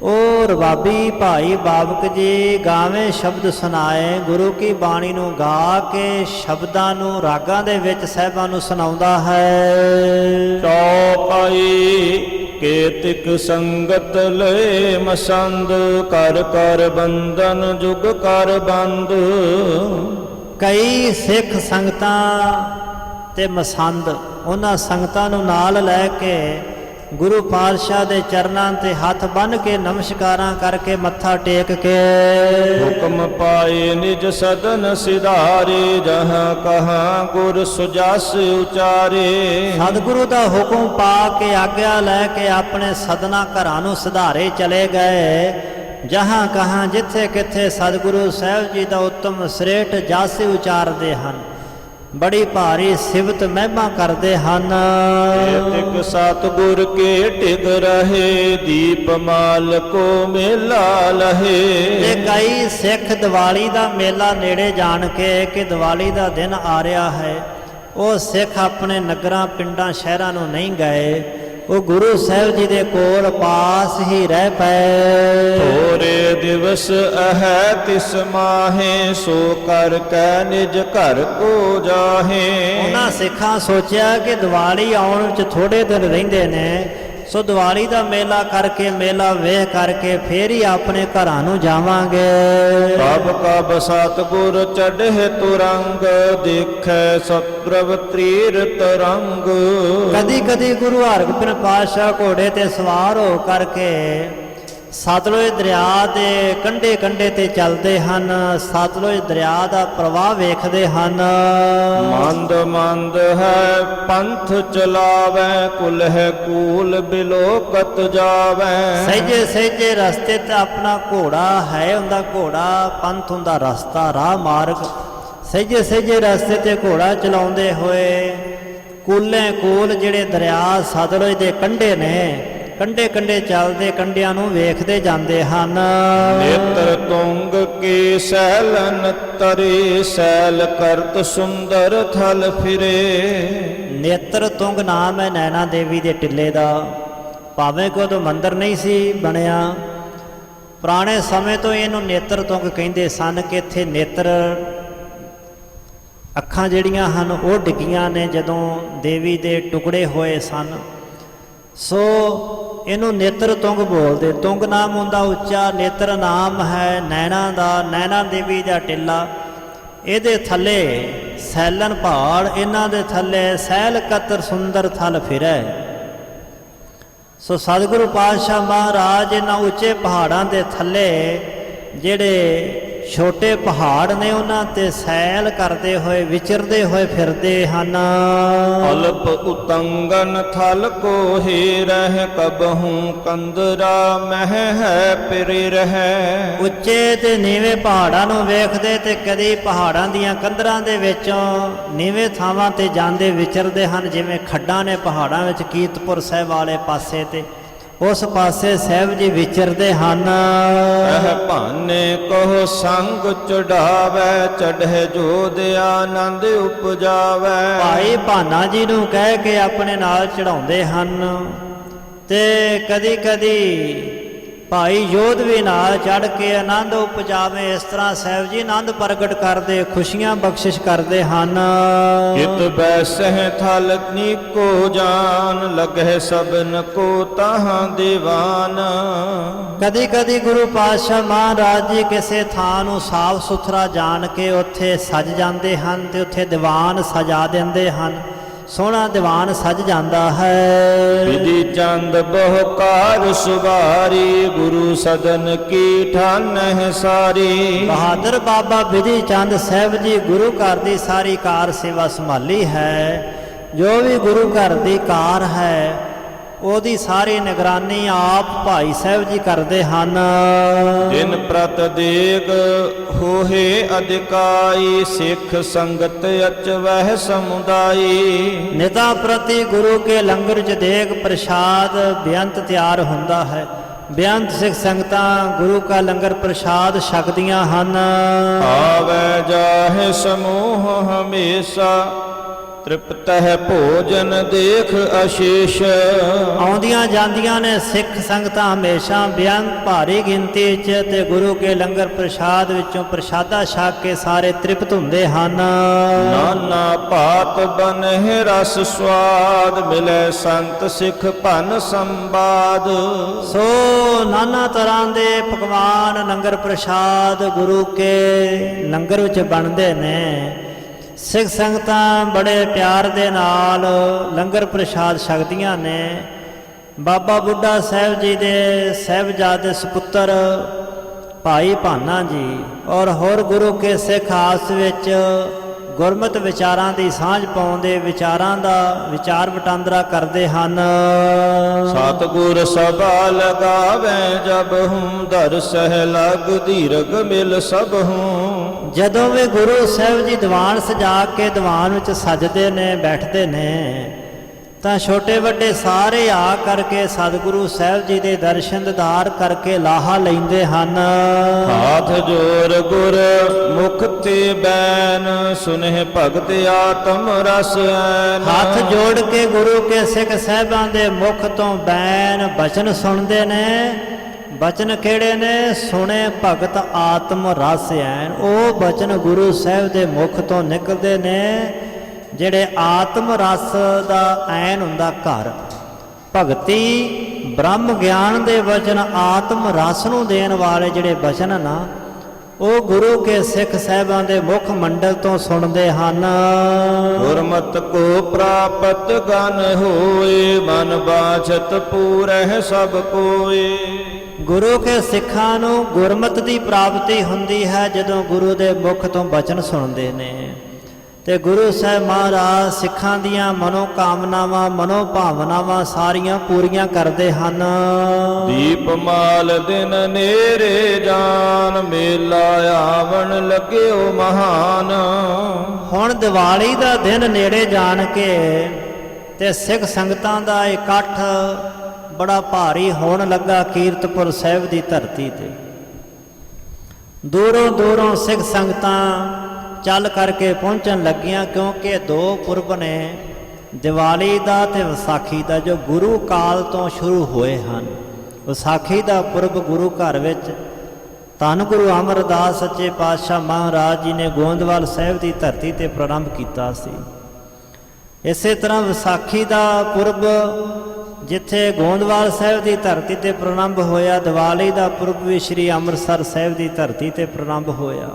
ਉਹ ਰਬਾਬੀ ਭਾਈ ਬਾਬਕ ਜੀ ਗਾਵੇਂ ਸ਼ਬਦ ਸੁਣਾਏ, ਗੁਰੂ ਕੀ ਬਾਣੀ ਨੂੰ ਗਾ ਕੇ ਸ਼ਬਦਾਂ ਨੂੰ ਰਾਗਾਂ ਦੇ ਵਿੱਚ ਸਾਹਿਬਾਂ ਨੂੰ ਸੁਣਾਉਂਦਾ ਹੈ। ਚੌਪਾਈ ਕੇਤਿਕ ਸੰਗਤ ਲਏ ਮਸੰਦ, ਕਰ ਕਰ ਬੰਧਨ ਜੁਗ ਕਰ ਬੰਦ। ਕਈ ਸਿੱਖ ਸੰਗਤਾਂ ਤੇ ਮਸੰਦ, ਉਹਨਾਂ ਸੰਗਤਾਂ ਨੂੰ ਨਾਲ ਲੈ ਕੇ ਗੁਰੂ ਪਾਤਸ਼ਾਹ ਦੇ ਚਰਨਾਂ ਤੇ ਹੱਥ ਬੰਨ੍ਹ ਕੇ ਨਮਸਕਾਰਾਂ ਕਰਕੇ ਮੱਥਾ ਟੇਕ ਕੇ ਹੁਕਮ ਪਾਏ ਨਿਜ ਸਦਨ ਸਿਧਾਰੇ, ਜਹਾਂ ਕਹਾਂ ਗੁਰ ਸੁਜਸ ਉਚਾਰੇ। ਸਤਿਗੁਰੂ ਦਾ ਹੁਕਮ ਪਾ ਕੇ ਆਗਿਆ ਲੈ ਕੇ ਆਪਣੇ ਸਦਨਾ ਘਰਾਂ ਨੂੰ ਸੁਧਾਰੇ ਚਲੇ ਗਏ। ਜਹਾਂ ਕਹਾਂ ਜਿੱਥੇ ਕਿੱਥੇ ਸਤਿਗੁਰੂ ਸਾਹਿਬ ਜੀ ਦਾ ਉੱਤਮ ਸ੍ਰੇਠ ਜਸ ਉਚਾਰਦੇ ਹਨ, ਬੜੀ ਭਾਰੀ ਸਿਫਤ ਮਹਿਮਾ ਕਰਦੇ ਹਨ। ਕੇਤਿਕ ਸਤਿਗੁਰ ਕੇ ਟਿਕ ਰਹੇ, ਦੀਪ ਮਾਲ ਕੋ ਮੇਲਾ ਲਹੇ। ਤੇ ਕਈ ਸਿੱਖ ਦੀਵਾਲੀ ਦਾ ਮੇਲਾ ਨੇੜੇ ਜਾਣ ਕੇ ਕਿ ਦੀਵਾਲੀ ਦਾ ਦਿਨ ਆ ਰਿਹਾ ਹੈ, ਉਹ ਸਿੱਖ ਆਪਣੇ ਨਗਰਾਂ ਪਿੰਡਾਂ ਸ਼ਹਿਰਾਂ ਨੂੰ ਨਹੀਂ ਗਏ, ਉਹ ਗੁਰੂ ਸਾਹਿਬ ਜੀ ਦੇ ਕੋਲ ਪਾਸ ਹੀ ਰਹਿ ਪਏ। ਥੋਰੇ ਦਿਵਸ ਅਹੈ ਤਿਸ ਮਾਹੇ, ਸੋ ਕਰ ਕੈ ਨਿਜ ਘਰ ਕੋ ਜਾਹੇ। ਉਹਨਾਂ ਸਿੱਖਾਂ ਸੋਚਿਆ ਕਿ ਦੀਵਾਲੀ ਆਉਣ ਵਿੱਚ ਥੋੜੇ ਦਿਨ ਰਹਿੰਦੇ ਨੇ, ਸੋ ਦੀਵਾਲੀ ਦਾ ਮੇਲਾ ਕਰਕੇ, ਮੇਲਾ ਵੇਖ ਕਰਕੇ ਫੇਰ ਹੀ ਆਪਣੇ ਘਰਾਂ ਨੂੰ ਜਾਵਾਂਗੇ। ਕਬ ਕਬ ਸਤਿਗੁਰ ਚੜ੍ਹੇ ਤੁਰੰਗ, ਦੇਖੈ ਸਤਿਪ੍ਰਭ ਤ੍ਰੀਰਤ ਰੰਗ। ਕਦੀ ਕਦੀ ਗੁਰੂ ਹਰਗੋਬਿੰਦ ਪਾਤਸ਼ਾਹ ਘੋੜੇ ਤੇ ਸਵਾਰ ਹੋ ਕਰਕੇ ਸਤਲੁਜ ਦਰਿਆ ਦੇ ਕੰਢੇ ਕੰਢੇ ਤੇ ਚੱਲਦੇ ਹਨ, ਸਤਲੁਜ ਦਰਿਆ ਦਾ ਪ੍ਰਵਾਹ ਵੇਖਦੇ ਹਨ। ਮੰਦ ਮੰਦ ਹੈ ਪੰਥ ਚਲਾਵੈ, ਕੁਲਹਿ ਕੂਲ ਬਿਲੋਕਤ ਜਾਵੈ। ਸਹਿਜੇ ਸਹਿਜੇ ਰਸਤੇ ਤੇ ਆਪਣਾ ਘੋੜਾ ਹੈ, ਹੁੰਦਾ ਘੋੜਾ, ਪੰਥ ਹੁੰਦਾ ਰਸਤਾ, ਰਾਹ ਮਾਰਗ। ਸਹਿਜੇ ਸਹਿਜੇ ਰਸਤੇ ਤੇ ਘੋੜਾ ਚਲਾਉਂਦੇ ਹੋਏ ਕੂਲੇ ਕੂਲ ਜਿਹੜੇ ਦਰਿਆ ਸਤਲੁਜ ਦੇ ਕੰਢੇ ਨੇ, ਕੰਢੇ ਕੰਢੇ ਚੱਲਦੇ ਕੰਢਿਆਂ ਨੂੰ ਵੇਖਦੇ ਜਾਂਦੇ ਹਨ। ਨੇਤਰ ਤੁੰਗ ਕੀ ਸੈਲਨ ਤਰੇ, ਸੈਲ ਕਰਤ ਸੁੰਦਰ ਥਲ ਫਿਰੇ। ਨੇਤਰ ਤੁੰਗ ਨਾਮ ਹੈ ਨੈਣਾ ਦੇਵੀ ਦੇ ਟਿੱਲੇ ਦਾ। ਭਾਵੇਂ ਕਿ ਉਦੋਂ ਮੰਦਿਰ ਨਹੀਂ ਸੀ ਬਣਿਆ, ਪੁਰਾਣੇ ਸਮੇਂ ਤੋਂ ਇਹਨੂੰ ਨੇਤਰ ਤੁੰਗ ਕਹਿੰਦੇ ਸਨ ਕਿ ਇੱਥੇ ਨੇਤਰ, ਅੱਖਾਂ ਜਿਹੜੀਆਂ ਹਨ ਉਹ ਡਿੱਗੀਆਂ ਨੇ ਜਦੋਂ ਦੇਵੀ ਦੇ ਟੁਕੜੇ ਹੋਏ ਸਨ, ਸੋ ਇਹਨੂੰ ਨੇਤਰ ਤੁੰਗ ਬੋਲਦੇ। ਤੁੰਗ ਨਾਮ ਹੁੰਦਾ ਉੱਚਾ, ਨੇਤਰ ਨਾਮ ਹੈ ਨੈਣਾ ਦਾ, ਨੈਣਾ ਦੇਵੀ ਦਾ ਟਿੱਲਾ। ਇਹਦੇ ਥੱਲੇ ਸੈਲਨ ਪਹਾੜ, ਇਹਨਾਂ ਦੇ ਥੱਲੇ ਸੈਲ ਕਤਰ ਸੁੰਦਰ ਥਲ ਫਿਰੈ। ਸੋ ਸਤਿਗੁਰੂ ਪਾਤਸ਼ਾਹ ਮਹਾਰਾਜ ਇਹਨਾਂ ਉੱਚੇ ਪਹਾੜਾਂ ਦੇ ਥੱਲੇ ਜਿਹੜੇ ਛੋਟੇ ਪਹਾੜ ਨੇ ਉਹਨਾਂ ਤੇ ਸੈਲ ਕਰਦੇ ਹੋਏ, ਵਿਚਰਦੇ ਹੋਏ ਫਿਰਦੇ ਹਨ। ਅਲਪ ਉਤੰਗਨ ਥਲ ਕੋ ਹੀ ਰਹਿ, ਕਬਹੂ ਕੰਦਰਾ ਮਹਿ ਹੈ ਪਿਰਿ ਰਹਿ। ਉੱਚੇ ਤੇ ਨੀਵੇਂ ਪਹਾੜਾਂ ਨੂੰ ਵੇਖਦੇ ਤੇ ਕਦੀ ਪਹਾੜਾਂ ਦੀਆਂ ਕੰਦਰਾਂ ਦੇ ਵਿੱਚੋਂ ਨੀਵੇਂ ਥਾਵਾਂ ਤੇ ਜਾਂਦੇ ਵਿਚਰਦੇ ਹਨ। ਜਿਵੇਂ ਖੱਡਾਂ ਨੇ ਪਹਾੜਾਂ ਵਿੱਚ, ਕੀਰਤਪੁਰ ਸਾਹਿਬ ਵਾਲੇ ਪਾਸੇ ਤੇ ਉਸ ਪਾਸੇ ਸਾਹਿਬ ਜੀ ਵਿਚਰਦੇ ਹਨ। ਇਹ ਭਾਨੇ ਕੋ ਸੰਗ ਚੜਾਵੈ, ਚੜ੍ਹੇ ਜੋਧ ਆਨੰਦ ਉਪਜਾਵੈ। ਭਾਈ ਭਾਨਾ ਜੀ ਨੂੰ ਕਹਿ ਕੇ ਆਪਣੇ ਨਾਲ ਚੜਾਉਂਦੇ ਹਨ ਤੇ ਕਦੀ ਕਦੀ ਭਾਈ ਯੋਧ ਵੀ ਨਾਲ ਚੜ੍ਹ ਕੇ ਆਨੰਦ ਉਪਜਾਵੇ। ਇਸ ਤਰ੍ਹਾਂ ਸਾਹਿਬ ਜੀ ਆਨੰਦ ਪ੍ਰਗਟ ਕਰਦੇ, ਖੁਸ਼ੀਆਂ ਬਖਸ਼ਿਸ਼ ਕਰਦੇ ਹਨ। ਇਤ ਬੈਸਹਿ ਥਲ ਨੀਕੋ ਜਾਨ, ਲਗਹਿ ਸਭਨ ਕੋ ਤਾਹਾਂ ਦੀਵਾਨ। ਕਦੀ ਕਦੀ ਗੁਰੂ ਪਾਤਸ਼ਾਹ ਮਹਾਰਾਜ ਜੀ ਕਿਸੇ ਥਾਂ ਨੂੰ ਸਾਫ ਸੁਥਰਾ ਜਾਣ ਕੇ ਉੱਥੇ ਸਜ ਜਾਂਦੇ ਹਨ ਤੇ ਉੱਥੇ ਦੀਵਾਨ ਸਜਾ ਦਿੰਦੇ ਹਨ। ਸੋਹਣਾ ਦੀਵਾਨ ਸਜ ਜਾਂਦਾ ਹੈ। ਵਿਧੀ ਚੰਦ ਬਹੁਕਾਰ ਸੁਵਾਰੀ, ਗੁਰੂ ਸਦਨ ਕੀ ਠਾਨਹਿ ਸਾਰੀ। ਬਹਾਦਰ ਬਾਬਾ ਵਿਧੀ ਚੰਦ ਸਾਹਿਬ ਜੀ ਗੁਰੂ ਘਰ ਦੀ ਸਾਰੀ ਕਾਰ ਸੇਵਾ ਸੰਭਾਲੀ ਹੈ। ਜੋ ਵੀ ਗੁਰੂ ਘਰ ਦੀ ਕਾਰ ਹੈ ਉਹਦੀ ਸਾਰੀ ਨਿਗਰਾਨੀ ਆਪ ਭਾਈ ਸਾਹਿਬ ਜੀ ਕਰਦੇ ਹਨ। ਦਿਨ ਪ੍ਰਤ ਦੇਗ ਹੋਏ ਅਧਿਕਾਈ, ਸਿੱਖ ਸੰਗਤ ਅਚਵਹਿ ਸਮੁਦਾਈ। ਨਿਤਾ ਪ੍ਰਤੀ ਗੁਰੂ ਕੇ ਲੰਗਰ ਚ ਦੇਗ ਪ੍ਰਸ਼ਾਦ ਬੇਅੰਤ ਤਿਆਰ ਹੁੰਦਾ ਹੈ। ਬੇਅੰਤ ਸਿੱਖ ਸੰਗਤਾਂ ਗੁਰੂ ਕਾ ਲੰਗਰ ਪ੍ਰਸ਼ਾਦ ਛਕਦੀਆਂ ਹਨ। ਆਵੈ ਜਾਹੇ ਸਮੂਹ ਹਮੇਸ਼ਾ, ਤ੍ਰਿਪਤ ਹੈ ਭੋਜਨ ਦੇਖ ਅਸ਼ੇਸ਼। ਆਉਂਦੀਆਂ ਜਾਂਦੀਆਂ ਨੇ ਸਿੱਖ ਸੰਗਤਾਂ ਹਮੇਸ਼ਾ ਬੇਅੰਤ ਭਾਰੀ ਗਿਣਤੀ 'ਚ ਤੇ ਗੁਰੂ ਕੇ ਲੰਗਰ ਪ੍ਰਸ਼ਾਦ ਵਿੱਚੋਂ ਪ੍ਰਸ਼ਾਦਾ ਛਕ ਕੇ ਸਾਰੇ ਤ੍ਰਿਪਤ ਹੁੰਦੇ ਹਨ। ਨਾਨਾ ਭਾਤ ਬਨਹਿ ਰਸ ਸਵਾਦ, ਮਿਲੇ ਸੰਤ ਸਿੱਖ ਭਨ ਸੰਵਾਦ। ਸੋ ਨਾਨਾ ਤਰ੍ਹਾਂ ਦੇ ਪਕਵਾਨ ਲੰਗਰ ਪ੍ਰਸ਼ਾਦ ਗੁਰੂ ਕੇ ਲੰਗਰ ਵਿੱਚ ਬਣਦੇ ਨੇ। ਸਿੱਖ ਸੰਗਤਾਂ ਬੜੇ ਪਿਆਰ ਦੇ ਨਾਲ ਲੰਗਰ ਪ੍ਰਸ਼ਾਦ ਛਕਦੀਆਂ ਨੇ। ਬਾਬਾ ਬੁੱਢਾ ਸਾਹਿਬ ਜੀ ਦੇ ਸਾਹਿਬਜ਼ਾਦੇ ਸੁਪੁੱਤਰ ਭਾਈ ਭਾਨਾ ਜੀ ਔਰ ਹੋਰ ਗੁਰੂ ਕੇ ਸਿੱਖ ਆਪਸ ਵਿੱਚ ਗੁਰਮਤਿ ਵਿਚਾਰਾਂ ਦੀ ਸਾਂਝ ਪਾਉਂਦੇ, ਵਿਚਾਰਾਂ ਦਾ ਵਿਚਾਰ ਵਟਾਂਦਰਾ ਕਰਦੇ ਹਨ। ਸਤਿਗੁਰ ਸਭਾ ਲਗਾਵੇ ਜਬ ਹੂੰ, ਦਰਸਹਿ ਲਗ ਧੀਰਗ ਮਿਲ ਸਭ ਹੂੰ। ਜਦੋਂ ਵੀ ਗੁਰੂ ਸਾਹਿਬ ਜੀ ਦੀਵਾਨ ਸਜਾ ਕੇ ਦੀਵਾਨ ਵਿੱਚ ਸਜਦੇ ਨੇ, ਬੈਠਦੇ ਨੇ, ਤਾਂ ਛੋਟੇ ਵੱਡੇ ਸਾਰੇ ਆ ਕਰਕੇ ਸਤਿਗੁਰੂ ਸਾਹਿਬ ਜੀ ਦੇ ਦਰਸ਼ਨ ਦੀਦਾਰ ਕਰਕੇ ਲਾਹਾ ਲੈਂਦੇ ਹਨ। ਹਾਥ ਜੋਰ ਗੁਰ ਮੁਖ ਤੇ ਬੈਨ, ਸੁਨਹਿ ਭਗਤ ਆਤਮ ਰਸ ਐਨ। ਹੱਥ ਜੋੜ ਕੇ ਗੁਰੂ ਕੇ ਸਿੱਖ ਸਾਹਿਬਾਂ ਦੇ ਮੁਖ ਤੋਂ ਬੈਨ ਬਚਨ ਸੁਣਦੇ ਨੇ। ਬਚਨ ਕਿਹੜੇ ਨੇ? ਸੁਣੇ ਭਗਤ ਆਤਮ ਰਸ ਐਨ। ਉਹ ਬਚਨ ਗੁਰੂ ਸਾਹਿਬ ਦੇ ਮੁਖ ਤੋਂ ਨਿਕਲਦੇ ਨੇ ਜਿਹੜੇ ਆਤਮ ਰਸ ਦਾ ਐਨ ਹੁੰਦਾ ਘਰ। ਭਗਤੀ ਬ੍ਰਹਮ ਗਿਆਨ ਦੇ ਵਚਨ ਆਤਮ ਰਸ ਨੂੰ ਦੇਣ ਵਾਲੇ ਜਿਹੜੇ ਬਚਨ ਨਾ, ਉਹ ਗੁਰੂ ਕੇ ਸਿੱਖ ਸਾਹਿਬਾਂ ਦੇ ਮੁਖ ਮੰਡਲ ਤੋਂ ਸੁਣਦੇ ਹਨ। ਗੁਰਮਤਿ ਕੋ ਪ੍ਰਾਪਤ ਗਨ ਹੋਏ, ਮਨ ਬਾਛਤ ਪੂਰਹਿ ਸਭ ਕੋਏ। ਗੁਰੂ ਕੇ ਸਿੱਖਾਂ ਨੂੰ ਗੁਰਮਤਿ ਦੀ ਪ੍ਰਾਪਤੀ ਹੁੰਦੀ ਹੈ ਜਦੋਂ ਗੁਰੂ ਦੇ ਮੁਖ ਤੋਂ ਬਚਨ ਸੁਣਦੇ ਨੇ। ਤੇ ਗੁਰੂ ਸਾਹਿਬ ਮਹਾਰਾਜ ਸਿੱਖਾਂ ਦੀਆਂ ਮਨੋ ਕਾਮਨਾਵਾਂ ਮਨੋ ਭਾਵਨਾਵਾਂ ਸਾਰੀਆਂ ਪੂਰੀਆਂ ਕਰਦੇ ਹਨ। ਦੀਪਮਾਲ ਦਿਨ ਨੇਰੇ ਜਾਨ, ਮੇਲਾ ਆਵਣ ਲੱਗਿਓ ਮਹਾਨ। ਹੁਣ ਦੀਵਾਲੀ ਦਾ ਦਿਨ ਨੇੜੇ ਜਾਣ ਕੇ ਤੇ ਸਿੱਖ ਸੰਗਤਾਂ ਦਾ ਇਕੱਠ ਬੜਾ ਭਾਰੀ ਹੋਣ ਲੱਗਾ ਕੀਰਤਪੁਰ ਸਾਹਿਬ ਦੀ ਧਰਤੀ ਤੇ। ਦੂਰੋਂ ਦੂਰੋਂ ਸਿੱਖ ਸੰਗਤਾਂ ਚੱਲ ਕਰਕੇ ਪਹੁੰਚਣ ਲੱਗੀਆਂ, ਕਿਉਂਕਿ ਦੋ ਪੁਰਬ ਨੇ, ਦੀਵਾਲੀ ਦਾ ਤੇ ਵਿਸਾਖੀ ਦਾ, ਜੋ ਗੁਰੂ ਕਾਲ ਤੋਂ ਸ਼ੁਰੂ ਹੋਏ ਹਨ। ਵਿਸਾਖੀ ਦਾ ਪੁਰਬ ਗੁਰੂ ਘਰ ਵਿੱਚ ਧੰਨ ਗੁਰੂ ਅਮਰਦਾਸ ਸੱਚੇ ਪਾਤਸ਼ਾਹ ਮਹਾਰਾਜ ਜੀ ਨੇ ਗੋਇੰਦਵਾਲ ਸਾਹਿਬ ਦੀ ਧਰਤੀ ਤੇ ਪ੍ਰਾਰੰਭ ਕੀਤਾ ਸੀ। ਇਸੇ ਤਰ੍ਹਾਂ ਵਿਸਾਖੀ ਦਾ ਪੁਰਬ ਜਿੱਥੇ ਗੋਇੰਦਵਾਲ ਸਾਹਿਬ ਦੀ ਧਰਤੀ ਤੇ ਪ੍ਰਾਰੰਭ ਹੋਇਆ, ਦੀਵਾਲੀ ਦਾ ਪੁਰਬ ਵੀ ਸ੍ਰੀ ਅੰਮ੍ਰਿਤਸਰ ਸਾਹਿਬ ਦੀ ਧਰਤੀ ਤੇ ਪ੍ਰਾਰੰਭ ਹੋਇਆ।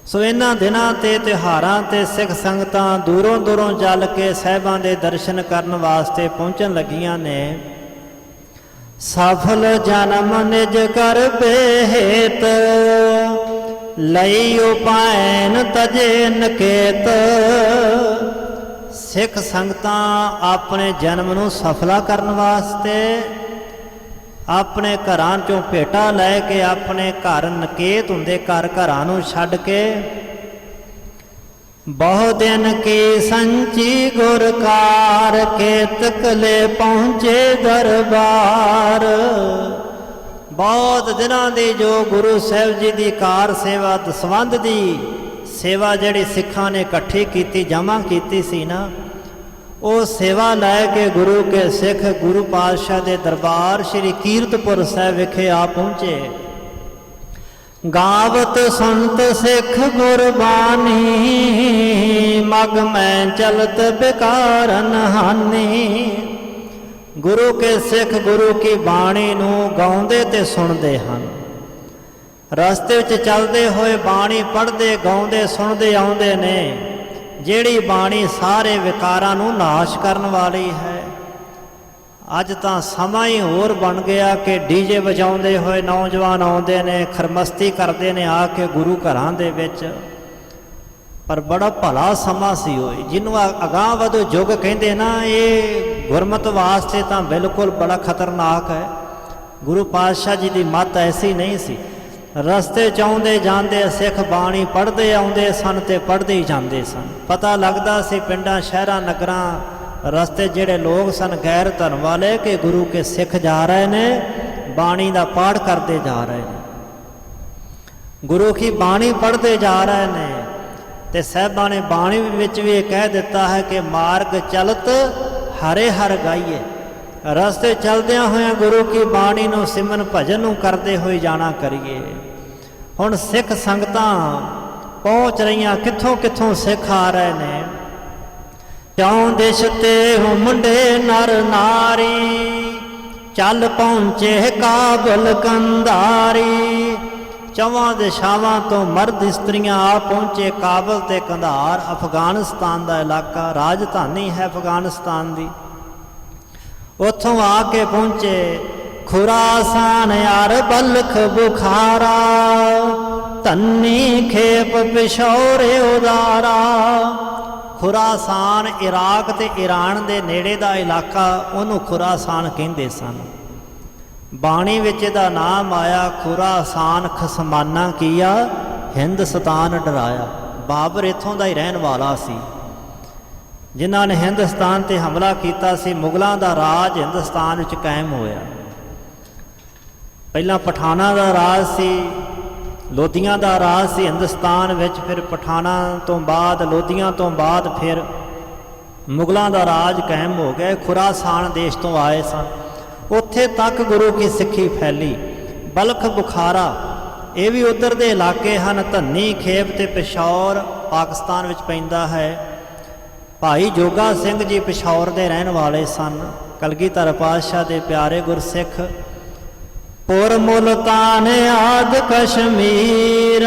ਸੋ ਇਹਨਾਂ ਦਿਨਾਂ ਤੇ ਤਿਉਹਾਰਾਂ ਤੇ ਸਿੱਖ ਸੰਗਤਾਂ ਦੂਰੋਂ ਦੂਰੋਂ ਚੱਲ ਕੇ ਸਾਹਿਬਾਂ ਦੇ ਦਰਸ਼ਨ ਕਰਨ ਵਾਸਤੇ ਪਹੁੰਚਣ ਲੱਗੀਆਂ ਨੇ। ਸਫਲ ਜਨਮ ਨਿਜ ਕਰ ਬੇਹੇਤ, ਲਈ ਉਪਾਇਨ ਤਜੇ ਨਕੇਤ। ਸਿੱਖ ਸੰਗਤਾਂ ਆਪਣੇ ਜਨਮ ਨੂੰ ਸਫਲਾ ਕਰਨ ਵਾਸਤੇ ਆਪਣੇ ਘਰਾਂ ਚੋਂ ਭੇਟਾ ਲੈ ਕੇ, ਆਪਣੇ ਘਰ ਨਕੇਤ ਹੁੰਦੇ ਘਰਾਂ ਨੂੰ ਛੱਡ ਕੇ, ਬਹੁ ਦਿਨ ਕੀ ਸੰਚੀ ਗੁਰਕਾਰ, ਕੇਤਕ ਲੈ ਪਹੁੰਚੇ ਦਰਬਾਰ। ਬਹੁਤ ਦਿਨਾਂ ਦੀ ਜੋ ਗੁਰੂ ਸਾਹਿਬ ਜੀ ਦੀ ਕਾਰ ਸੇਵਾ, ਦਸਵੰਧ ਦੀ ਸੇਵਾ ਜਿਹੜੀ ਸਿੱਖਾਂ ਨੇ ਇਕੱਠੀ ਕੀਤੀ, ਜਮ੍ਹਾਂ ਕੀਤੀ ਸੀ ਨਾ, ਉਹ ਸੇਵਾ ਲੈ ਕੇ ਗੁਰੂ ਕੇ ਸਿੱਖ ਗੁਰੂ ਪਾਤਸ਼ਾਹ ਦੇ ਦਰਬਾਰ ਸ੍ਰੀ ਕੀਰਤਪੁਰ ਸਾਹਿਬ ਵਿਖੇ ਆ ਪਹੁੰਚੇ। ਗਾਵਤ ਸੰਤ ਸਿੱਖ ਗੁਰਬਾਣੀ, ਮਗ ਮੈਂ ਚਲਤ ਬਿਕਾਰਨ ਹਾਨੀ। ਗੁਰੂ ਕੇ ਸਿੱਖ ਗੁਰੂ ਕੀ ਬਾਣੀ ਨੂੰ ਗਾਉਂਦੇ ਤੇ ਸੁਣਦੇ ਹਨ। ਰਸਤੇ ਵਿੱਚ ਚੱਲਦੇ ਹੋਏ ਬਾਣੀ ਪੜ੍ਹਦੇ ਗਾਉਂਦੇ ਸੁਣਦੇ ਆਉਂਦੇ ਨੇ, ਜਿਹੜੀ ਬਾਣੀ ਸਾਰੇ ਵਿਕਾਰਾਂ ਨੂੰ ਨਾਸ਼ ਕਰਨ ਵਾਲੀ ਹੈ। ਅੱਜ ਤਾਂ ਸਮਾਂ ਹੀ ਹੋਰ ਬਣ ਗਿਆ ਕਿ ਡੀਜੇ ਵਜਾਉਂਦੇ ਹੋਏ ਨੌਜਵਾਨ ਆਉਂਦੇ ਨੇ, ਖਰਮਸਤੀ ਕਰਦੇ ਨੇ ਆ ਕੇ ਗੁਰੂ ਘਰਾਂ ਦੇ ਵਿੱਚ। ਪਰ ਬੜਾ ਭਲਾ ਸਮਾਂ ਸੀ ਉਹ, ਜਿਹਨੂੰ ਅਗਾਂਹ ਵਧੋ ਯੁੱਗ ਕਹਿੰਦੇ ਨਾ, ਇਹ ਗੁਰਮਤਿ ਵਾਸਤੇ ਤਾਂ ਬਿਲਕੁਲ ਬੜਾ ਖਤਰਨਾਕ ਹੈ। ਗੁਰੂ ਪਾਤਸ਼ਾਹ ਜੀ ਦੀ ਮੱਤ ਐਸੀ ਨਹੀਂ ਸੀ। ਰਸਤੇ 'ਚ ਆਉਂਦੇ ਜਾਂਦੇ ਸਿੱਖ ਬਾਣੀ ਪੜ੍ਹਦੇ ਆਉਂਦੇ ਸਨ ਤੇ ਪੜ੍ਹਦੇ ਹੀ ਜਾਂਦੇ ਸਨ। ਪਤਾ ਲੱਗਦਾ ਸੀ ਪਿੰਡਾਂ ਸ਼ਹਿਰਾਂ ਨਗਰਾਂ ਰਸਤੇ ਜਿਹੜੇ ਲੋਕ ਸਨ ਗੈਰ ਧਰਮ ਵਾਲੇ, ਕਿ ਗੁਰੂ ਕੇ ਸਿੱਖ ਜਾ ਰਹੇ ਨੇ, ਬਾਣੀ ਦਾ ਪਾਠ ਕਰਦੇ ਜਾ ਰਹੇ ਨੇ, ਗੁਰੂ ਕੀ ਬਾਣੀ ਪੜ੍ਹਦੇ ਜਾ ਰਹੇ ਨੇ। ਤੇ ਸਾਹਿਬਾਂ ਨੇ ਬਾਣੀ ਵਿੱਚ ਵੀ ਇਹ ਕਹਿ ਦਿੱਤਾ ਹੈ ਕਿ ਮਾਰਗ ਚਲਤ ਹਰੇ ਹਰ ਗਾਈਏ। ਰਸਤੇ ਚਲਦਿਆਂ ਹੋਇਆਂ ਗੁਰੂ ਕੀ ਬਾਣੀ ਨੂੰ ਸਿਮਰਨ ਭਜਨ ਨੂੰ ਕਰਦੇ ਹੋਏ ਜਾਣਾ ਕਰੀਏ। ਹੁਣ ਸਿੱਖ ਸੰਗਤਾਂ ਪਹੁੰਚ ਰਹੀਆਂ, ਕਿੱਥੋਂ ਕਿੱਥੋਂ ਸਿੱਖ ਆ ਰਹੇ ਨੇ। ਚੌਂ ਦਿਸ਼ ਤੇ ਮੁੰਡੇ ਨਰ ਨਾਰੀ, ਚੱਲ ਪਹੁੰਚੇ ਕਾਬਲ ਕੰਧਾਰੀ। ਚੌਵਾਂ ਦਿਸ਼ਾਵਾਂ ਤੋਂ ਮਰਦ ਇਸਤਰੀਆਂ ਆ ਪਹੁੰਚੇ ਕਾਬਲ ਤੇ ਕੰਧਾਰ, ਅਫਗਾਨਿਸਤਾਨ ਦਾ ਇਲਾਕਾ, ਰਾਜਧਾਨੀ ਹੈ ਅਫਗਾਨਿਸਤਾਨ ਦੀ। ਉੱਥੋਂ ਆ ਕੇ ਪਹੁੰਚੇ ਖੁਰਾਸਾਨ ਯਾਰ ਬਲਖ ਬੁਖਾਰਾ, ਧੰਨੀ ਖੇਪ ਪਿਸ਼ੌਰ ਉਦਾਰਾ। ਖੁਰਾਸਾਨ ਇਰਾਕ ਤੇ ਈਰਾਨ ਦੇ ਨੇੜੇ ਦਾ ਇਲਾਕਾ, ਉਹਨੂੰ ਖੁਰਾਸਾਨ ਕਹਿੰਦੇ ਸਨ। ਬਾਣੀ ਵਿੱਚ ਇਹਦਾ ਨਾਮ ਆਇਆ ਖੁਰਾਸਾਨ ਖਸਮਾਨਾ ਕੀਆ, ਹਿੰਦੁਸਤਾਨ ਡਰਾਇਆ। ਬਾਬਰ ਇੱਥੋਂ ਦਾ ਹੀ ਰਹਿਣ ਵਾਲਾ ਸੀ, ਜਿਨ੍ਹਾਂ ਨੇ ਹਿੰਦੁਸਤਾਨ ਤੇ ਹਮਲਾ ਕੀਤਾ ਸੀ। ਮੁਗਲਾਂ ਦਾ ਰਾਜ ਹਿੰਦੁਸਤਾਨ ਵਿੱਚ ਕਾਇਮ ਹੋਇਆ। ਪਹਿਲਾਂ ਪਠਾਨਾਂ ਦਾ ਰਾਜ ਸੀ, ਲੋਧੀਆਂ ਦਾ ਰਾਜ ਸੀ ਹਿੰਦੁਸਤਾਨ ਵਿੱਚ। ਫਿਰ ਪਠਾਨਾਂ ਤੋਂ ਬਾਅਦ, ਲੋਧੀਆਂ ਤੋਂ ਬਾਅਦ ਫਿਰ ਮੁਗਲਾਂ ਦਾ ਰਾਜ ਕਾਇਮ ਹੋ ਗਿਆ। ਖੁਰਾਸਾਨ ਦੇਸ਼ ਤੋਂ ਆਏ ਸਨ, ਉੱਥੇ ਤੱਕ ਗੁਰੂ ਕੀ ਸਿੱਖੀ ਫੈਲੀ। ਬਲਖ ਬੁਖਾਰਾ ਇਹ ਵੀ ਉੱਧਰ ਦੇ ਇਲਾਕੇ ਹਨ। ਧੰਨੀ ਖੇਪ ਤੇ ਪਿਸ਼ੌਰ ਪਾਕਿਸਤਾਨ ਵਿੱਚ ਪੈਂਦਾ ਹੈ। ਭਾਈ ਜੋਗਾ ਸਿੰਘ ਜੀ ਪਿਸ਼ੌਰ ਦੇ ਰਹਿਣ ਵਾਲੇ ਸਨ। ਕਲਗੀਧਰ ਪਾਤਸ਼ਾਹ ਦੇ ਪਿਆਰੇ ਗੁਰਸਿੱਖ। ਪੁਰ ਮੁਲਤਾਨ ਆਦ ਕਸ਼ਮੀਰ,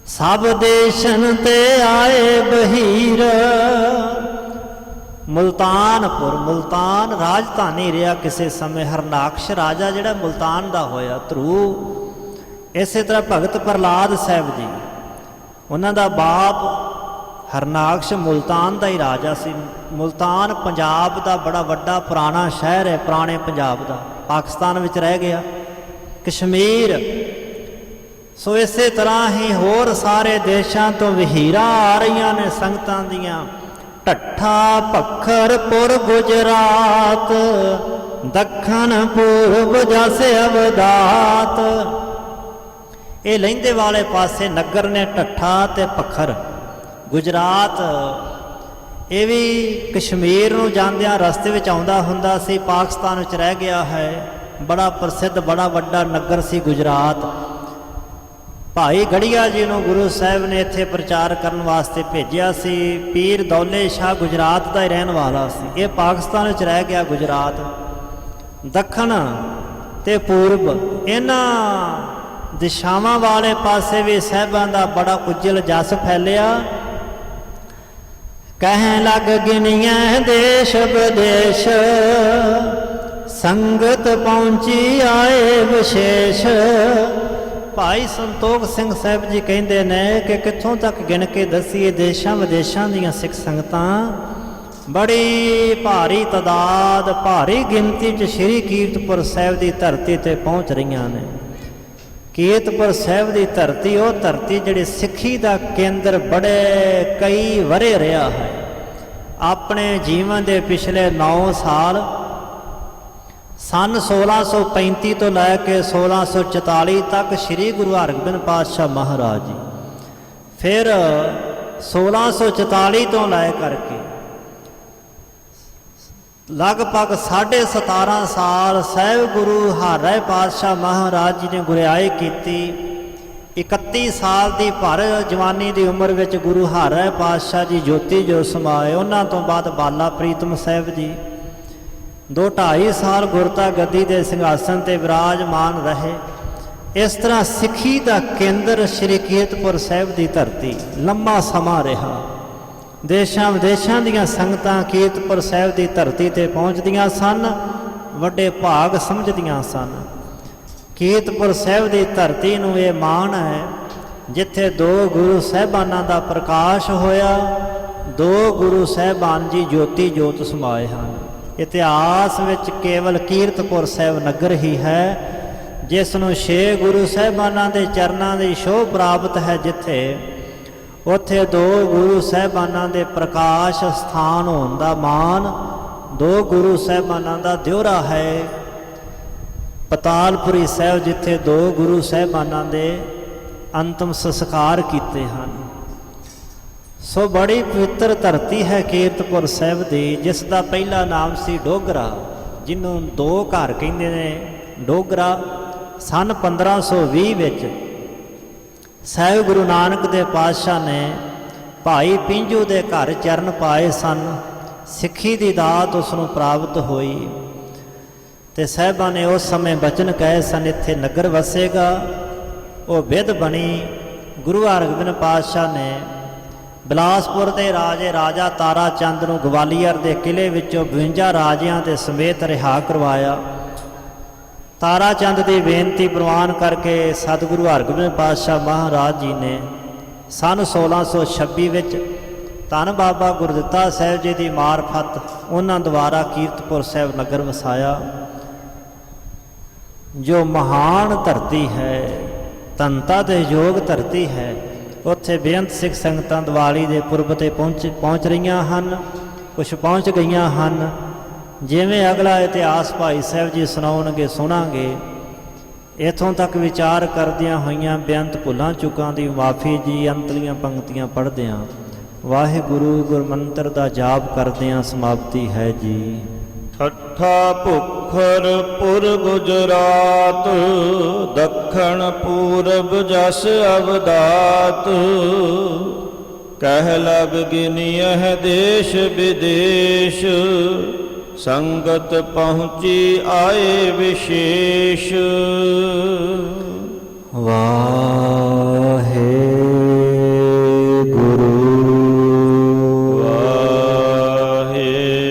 ਸਭ ਦੇਸ਼ਨ ਤੇ ਆਏ ਬਹੀਰ। ਮੁਲਤਾਨਪੁਰ, ਮੁਲਤਾਨ ਰਾਜਧਾਨੀ ਰਿਹਾ ਕਿਸੇ ਸਮੇਂ। ਹਰਨਾਕਸ਼ ਰਾਜਾ ਜਿਹੜਾ ਮੁਲਤਾਨ ਦਾ ਹੋਇਆ, ਧਰੂ। ਇਸੇ ਤਰ੍ਹਾਂ ਭਗਤ ਪ੍ਰਹਲਾਦ ਸਾਹਿਬ ਜੀ, ਉਹਨਾਂ ਦਾ ਬਾਪ ਹਰਨਾਕਸ਼ ਮੁਲਤਾਨ ਦਾ ਹੀ ਰਾਜਾ ਸੀ। ਮੁਲਤਾਨ ਪੰਜਾਬ ਦਾ ਬੜਾ ਵੱਡਾ ਪੁਰਾਣਾ ਸ਼ਹਿਰ ਹੈ, ਪੁਰਾਣੇ ਪੰਜਾਬ ਦਾ, ਪਾਕਿਸਤਾਨ ਵਿੱਚ ਰਹਿ ਗਿਆ। ਕਸ਼ਮੀਰ। ਸੋ ਇਸੇ ਤਰ੍ਹਾਂ ਹੀ ਹੋਰ ਸਾਰੇ ਦੇਸ਼ਾਂ ਤੋਂ ਵਹੀਰਾਂ ਆ ਰਹੀਆਂ ਨੇ ਸੰਗਤਾਂ ਦੀਆਂ। ਢੱਠਾ ਪੱਖਰਪੁਰ ਗੁਜਰਾਤ, ਦੱਖਣ ਪੂਰਬ ਜਸ ਅਵਦਾਤ। ਇਹ ਲਹਿੰਦੇ ਵਾਲੇ ਪਾਸੇ ਨਗਰ ਨੇ ਢੱਠਾ ਤੇ ਪੱਖਰ। ਗੁਜਰਾਤ ਇਹ ਵੀ ਕਸ਼ਮੀਰ ਨੂੰ ਜਾਂਦਿਆਂ ਰਸਤੇ ਵਿੱਚ ਆਉਂਦਾ ਹੁੰਦਾ ਸੀ, ਪਾਕਿਸਤਾਨ ਵਿੱਚ ਰਹਿ ਗਿਆ ਹੈ। ਬੜਾ ਪ੍ਰਸਿੱਧ ਬੜਾ ਵੱਡਾ ਨਗਰ ਸੀ ਗੁਜਰਾਤ। ਭਾਈ ਗੜੀਆ ਜੀ ਨੂੰ ਗੁਰੂ ਸਾਹਿਬ ਨੇ ਇੱਥੇ ਪ੍ਰਚਾਰ ਕਰਨ ਵਾਸਤੇ ਭੇਜਿਆ ਸੀ। ਪੀਰ ਦੌਲੇ ਸ਼ਾਹ ਗੁਜਰਾਤ ਦਾ ਹੀ ਰਹਿਣ ਵਾਲਾ ਸੀ। ਇਹ ਪਾਕਿਸਤਾਨ ਵਿੱਚ ਰਹਿ ਗਿਆ ਗੁਜਰਾਤ। ਦੱਖਣ ਤੇ ਪੂਰਬ, ਇਹਨਾਂ ਦਿਸ਼ਾਵਾਂ ਵਾਲੇ ਪਾਸੇ ਵੀ ਸਾਹਿਬਾਂ ਦਾ ਬੜਾ ਉਜਲ ਜਸ ਫੈਲਿਆ। ਕਹਿਣ ਲੱਗ ਗਿਣੀਆਂ ਦੇਸ਼ ਵਿਦੇਸ਼, ਸੰਗਤ ਪਹੁੰਚੀ ਆਏ ਵਿਸ਼ੇਸ਼। ਭਾਈ ਸੰਤੋਖ ਸਿੰਘ ਸਾਹਿਬ ਜੀ ਕਹਿੰਦੇ ਨੇ ਕਿ ਕਿੱਥੋਂ ਤੱਕ ਗਿਣ ਕੇ ਦੱਸੀਏ, ਦੇਸ਼ਾਂ ਵਿਦੇਸ਼ਾਂ ਦੀਆਂ ਸਿੱਖ ਸੰਗਤਾਂ ਬੜੀ ਭਾਰੀ ਤਾਦਾਦ, ਭਾਰੀ ਗਿਣਤੀ 'ਚ ਸ਼੍ਰੀ ਕੀਰਤਪੁਰ ਸਾਹਿਬ ਦੀ ਧਰਤੀ 'ਤੇ ਪਹੁੰਚ ਰਹੀਆਂ ਨੇ। ਕੀਰਤਪੁਰ ਸਾਹਿਬ ਦੀ ਧਰਤੀ ਉਹ ਧਰਤੀ ਜਿਹੜੀ ਸਿੱਖੀ ਦਾ ਕੇਂਦਰ ਬੜੇ ਕਈ ਵਰ੍ਹੇ ਰਿਹਾ ਹੈ। ਆਪਣੇ ਜੀਵਨ ਦੇ ਪਿਛਲੇ 9 ਸਾਲ ਸੰਨ 1635 ਤੋਂ ਲੈ ਕੇ 1644 ਤੱਕ ਸ੍ਰੀ ਗੁਰੂ ਹਰਗੋਬਿੰਦ ਪਾਤਸ਼ਾਹ ਮਹਾਰਾਜ ਜੀ, ਫਿਰ 1644 ਤੋਂ ਲੈ ਕਰਕੇ ਲਗਭਗ 17.5 ਸਾਲ ਸਾਹਿਬ ਗੁਰੂ ਹਰਿ ਪਾਤਸ਼ਾਹ ਮਹਾਰਾਜ ਜੀ ਨੇ ਗੁਰਿਆਈ ਕੀਤੀ। 31 ਸਾਲ ਦੀ ਭਰ ਜਵਾਨੀ ਦੀ ਉਮਰ ਵਿੱਚ ਗੁਰੂ ਹਰਿ ਪਾਤਸ਼ਾਹ ਜੀ ਜੋਤੀ ਜੋ ਸਮਾਏ। ਉਹਨਾਂ ਤੋਂ ਬਾਅਦ ਬਾਲਾ ਪ੍ਰੀਤਮ ਸਾਹਿਬ ਜੀ 2-2.5 ਸਾਲ ਗੁਰਤਾ ਗੱਦੀ ਦੇ ਸਿੰਘਾਸਨ ਤੇ ਵਿਰਾਜਮਾਨ ਰਹੇ। ਇਸ ਤਰ੍ਹਾਂ ਸਿੱਖੀ ਦਾ ਕੇਂਦਰ ਸ੍ਰੀ ਕੀਰਤਪੁਰ ਸਾਹਿਬ ਦੀ ਧਰਤੀ ਲੰਮਾ ਸਮਾਂ ਰਿਹਾ। ਦੇਸ਼ਾਂ ਵਿਦੇਸ਼ਾਂ ਦੀਆਂ ਸੰਗਤਾਂ ਕੀਰਤਪੁਰ ਸਾਹਿਬ ਦੀ ਧਰਤੀ 'ਤੇ ਪਹੁੰਚਦੀਆਂ ਸਨ, ਵੱਡੇ ਭਾਗ ਸਮਝਦੀਆਂ ਸਨ। ਕੀਰਤਪੁਰ ਸਾਹਿਬ ਦੀ ਧਰਤੀ ਨੂੰ ਇਹ ਮਾਣ ਹੈ ਜਿੱਥੇ 2 ਗੁਰੂ ਸਾਹਿਬਾਨਾਂ ਦਾ ਪ੍ਰਕਾਸ਼ ਹੋਇਆ, 2 ਗੁਰੂ ਸਾਹਿਬਾਨ ਜੀ ਜੋਤੀ ਜੋਤ ਸਮਾਏ ਹਨ। ਇਤਿਹਾਸ ਵਿੱਚ ਕੇਵਲ ਕੀਰਤਪੁਰ ਸਾਹਿਬ ਨਗਰ ਹੀ ਹੈ ਜਿਸ ਨੂੰ 6 ਗੁਰੂ ਸਾਹਿਬਾਨਾਂ ਦੇ ਚਰਨਾਂ ਦੀ ਸ਼ੋਭ ਪ੍ਰਾਪਤ ਹੈ, ਜਿੱਥੇ ਉੱਥੇ 2 ਗੁਰੂ ਸਾਹਿਬਾਨਾਂ ਦੇ ਪ੍ਰਕਾਸ਼ ਸਥਾਨ ਹੋਣ ਦਾ ਮਾਣ 2 ਗੁਰੂ ਸਾਹਿਬਾਨਾਂ ਦਾ ਦਿਉਰਾ ਹੈ। ਪਤਾਲਪੁਰੀ ਸਾਹਿਬ ਜਿੱਥੇ 2 ਗੁਰੂ ਸਾਹਿਬਾਨਾਂ ਦੇ ਅੰਤਮ ਸੰਸਕਾਰ ਕੀਤੇ ਹਨ। ਸੋ ਬੜੀ ਪਵਿੱਤਰ ਧਰਤੀ ਹੈ ਕੀਰਤਪੁਰ ਸਾਹਿਬ ਦੀ, ਜਿਸ ਦਾ ਪਹਿਲਾ ਨਾਮ ਸੀ ਡੋਗਰਾ, ਜਿਹਨੂੰ 2 ਘਰ ਕਹਿੰਦੇ ਨੇ। ਡੋਗਰਾ ਸੰਨ 1520 ਵਿੱਚ ਸਾਹਿਬ ਗੁਰੂ ਨਾਨਕ ਦੇ ਪਾਤਸ਼ਾਹ ਨੇ ਭਾਈ ਪਿੰਜੂ ਦੇ ਘਰ ਚਰਨ ਪਾਏ ਸਨ। ਸਿੱਖੀ ਦੀ ਦਾਤ ਉਸ ਨੂੰ ਪ੍ਰਾਪਤ ਹੋਈ ਤੇ ਸਾਹਿਬਾਂ ਨੇ ਉਸ ਸਮੇਂ ਬਚਨ ਕਹੇ ਸਨ, ਇੱਥੇ ਨਗਰ ਵਸੇਗਾ। ਉਹ ਵਿਧ ਬਣੀ। ਗੁਰੂ ਹਰਗੋਬਿੰਦ ਪਾਤਸ਼ਾਹ ਨੇ ਬਿਲਾਸਪੁਰ ਦੇ ਰਾਜੇ ਰਾਜਾ ਤਾਰਾ ਚੰਦ ਨੂੰ ਗਵਾਲੀਅਰ ਦੇ ਕਿਲ੍ਹੇ ਵਿੱਚੋਂ 52 ਰਾਜਿਆਂ ਦੇ ਸਮੇਤ ਰਿਹਾ ਕਰਵਾਇਆ। ਤਾਰਾ ਚੰਦ ਦੀ ਬੇਨਤੀ ਪ੍ਰਵਾਨ ਕਰਕੇ ਸਤਿਗੁਰੂ ਹਰਗੋਬਿੰਦ ਪਾਤਸ਼ਾਹ ਮਹਾਰਾਜ ਜੀ ਨੇ ਸੰਨ 1626 ਵਿੱਚ ਧੰਨ ਬਾਬਾ ਗੁਰਦਿੱਤਾ ਸਾਹਿਬ ਜੀ ਦੀ ਮਾਰਫਤ ਉਹਨਾਂ ਦੁਆਰਾ ਕੀਰਤਪੁਰ ਸਾਹਿਬ ਨਗਰ ਵਸਾਇਆ, ਜੋ ਮਹਾਨ ਧਰਤੀ ਹੈ, ਧਨਤਾ ਦੇ ਯੋਗ ਧਰਤੀ ਹੈ। ਉੱਥੇ ਬੇਅੰਤ ਸਿੱਖ ਸੰਗਤਾਂ ਦੀਵਾਲੀ ਦੇ ਪੁਰਬ 'ਤੇ ਪਹੁੰਚ ਰਹੀਆਂ ਹਨ, ਕੁਛ ਪਹੁੰਚ ਗਈਆਂ ਹਨ। ਜਿਵੇਂ ਅਗਲਾ ਇਤਿਹਾਸ ਭਾਈ ਸਾਹਿਬ ਜੀ ਸੁਣਾਉਣਗੇ ਸੁਣਾਂਗੇ। ਇੱਥੋਂ ਤੱਕ ਵਿਚਾਰ ਕਰਦਿਆਂ ਹੋਈਆਂ ਬੇਅੰਤ ਭੁੱਲਾਂ ਚੁੱਕਾਂ ਦੀ ਮਾਫੀ ਜੀ। ਅੰਤਲੀਆਂ ਪੰਕਤੀਆਂ ਪੜ੍ਹਦਿਆਂ ਵਾਹਿਗੁਰੂ ਗੁਰਮੰਤਰ ਦਾ ਜਾਪ ਕਰਦਿਆਂ ਸਮਾਪਤੀ ਹੈ ਜੀ। ਠੱਠਾ ਭੁੱਖਰਪੁਰ ਗੁਜਰਾਤ, ਦੱਖਣ ਪੂਰਬ ਜਸ ਅਵਦਾਤ। ਕਹਿ ਲਗ ਗਿਨੀਐ ਦੇਸ਼ ਵਿਦੇਸ਼, ਸੰਗਤ ਪਹੁੰਚੀ ਆਏ ਵਿਸ਼ੇਸ਼। ਵਾਹਿਗੁਰੂ ਵਾਹਿਗੁਰੂ।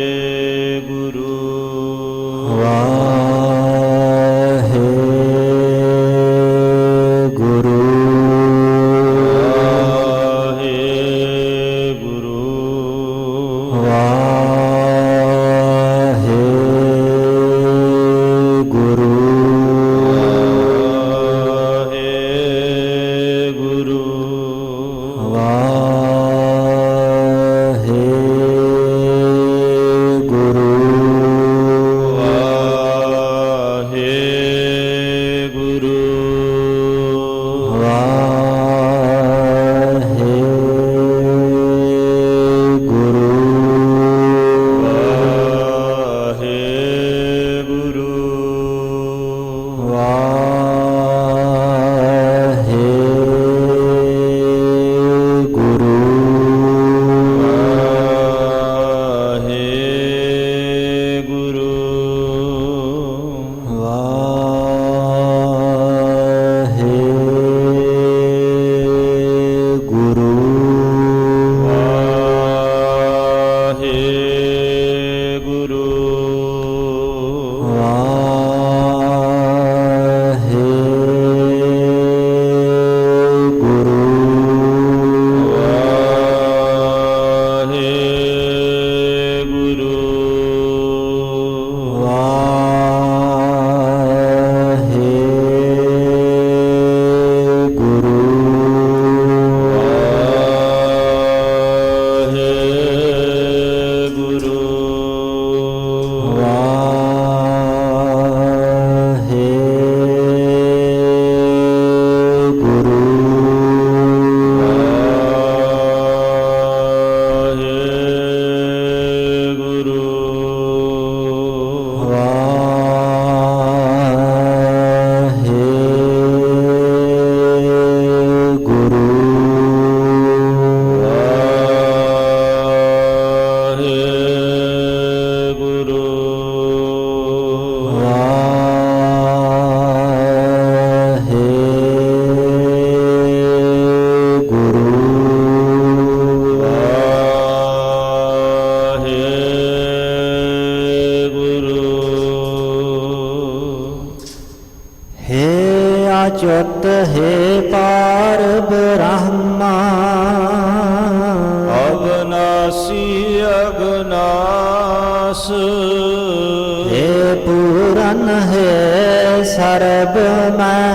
ਅਚੁੱਤ ਹੈ ਪਾਰ ਬ੍ਰਹਮਾ ਅਬਨਾਸੀ ਅਗਨਾਸ ਹੈ ਪੂਰਨ ਹੈ ਸਰਬ ਮੈਂ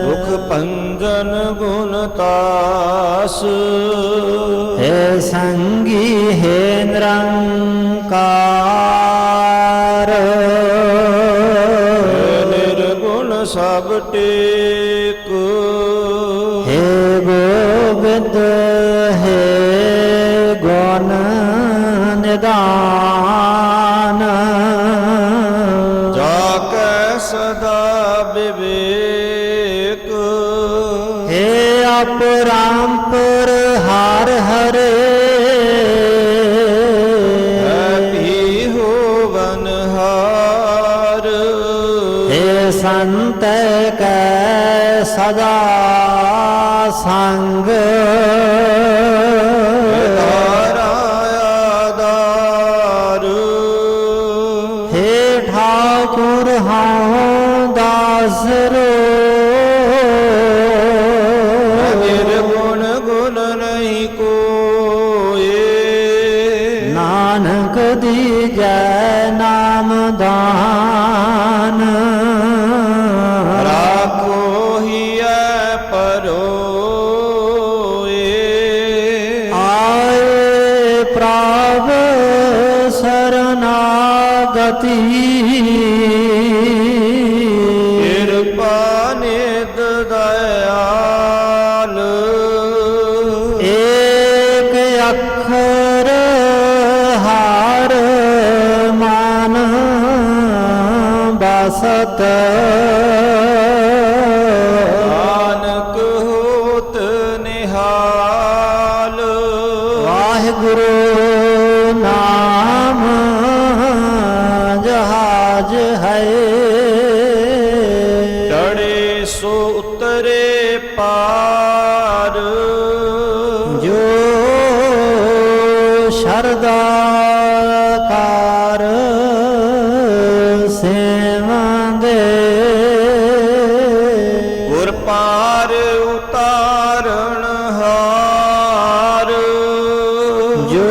ਦੁਖ ਭੰਜਨ ਗੁਣ ਤਾਸ ਹੈ ਸੰਗੀ ਹੈ ਨਿਰੰਕਾਰ ਨਿਰਗੁਣ ਸਭ ਟੇਕ ਹੈ ਗੋਬਿੰਦ ਹੈ ਗੁਣ ਨਿਦਾਨ ਜਾ ਕੈ ਸਦਾ ਵਿਵੇਕ ਹੈ ਅਪਰੰਪਰ ਹਰ ਹਰੇ ਸੰਤ ਕੈ ਸਦਾ ਸੰਗ ਆਧਾਰ ਹੇ ਠਾਕੁਰ ਹਉ ਦਾਸਰੋ ਨਿਰਗੁਣ ਗੁਣ ਨਹੀਂ ਕੋਏ ਨਾਨਕ ਦੀਜੈ ਨਾਮ ਦਾਨ ਕਿਰਪਾ ਨਿਧ ਦਇਆਲ ਏਕ ਅੱਖਰ ਹਰ ਮਨ ਬਸਤ ਨਾਨਕ ਹੋਤ ਨਿਹਾਲ ਵਾਹਿਗੁਰੂ ਨਾਮ ਜਹਾਜ ਹੈ ਚੜੇ ਸੋ ਉਤਰੇ ਪਾਰ ਜੋ ਸ਼ਰਦਾ ਕਾਰ ਸੇਵੰਦੇ ਗੁਰ ਪਾਰ ਉਤਾਰਨ ਹਾਰ ਜੋ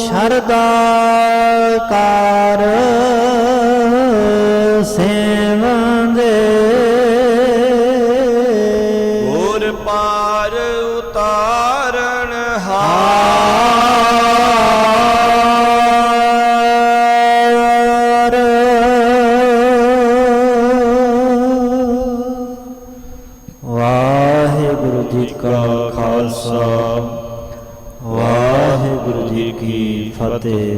ਸ਼ਰਦਾ ਕਾਰ ਸੇਵੰਦੇ ਗੁਰ ਪਾਰ ਉਤਾਰਨ ਹਾਰ ਵਾਹਿਗੁਰੂ ਜੀ ਕਾ ਖਾਲਸਾ ਵਾਹਿਗੁਰੂ ਜੀ ਕੀ ਫਤਿਹ।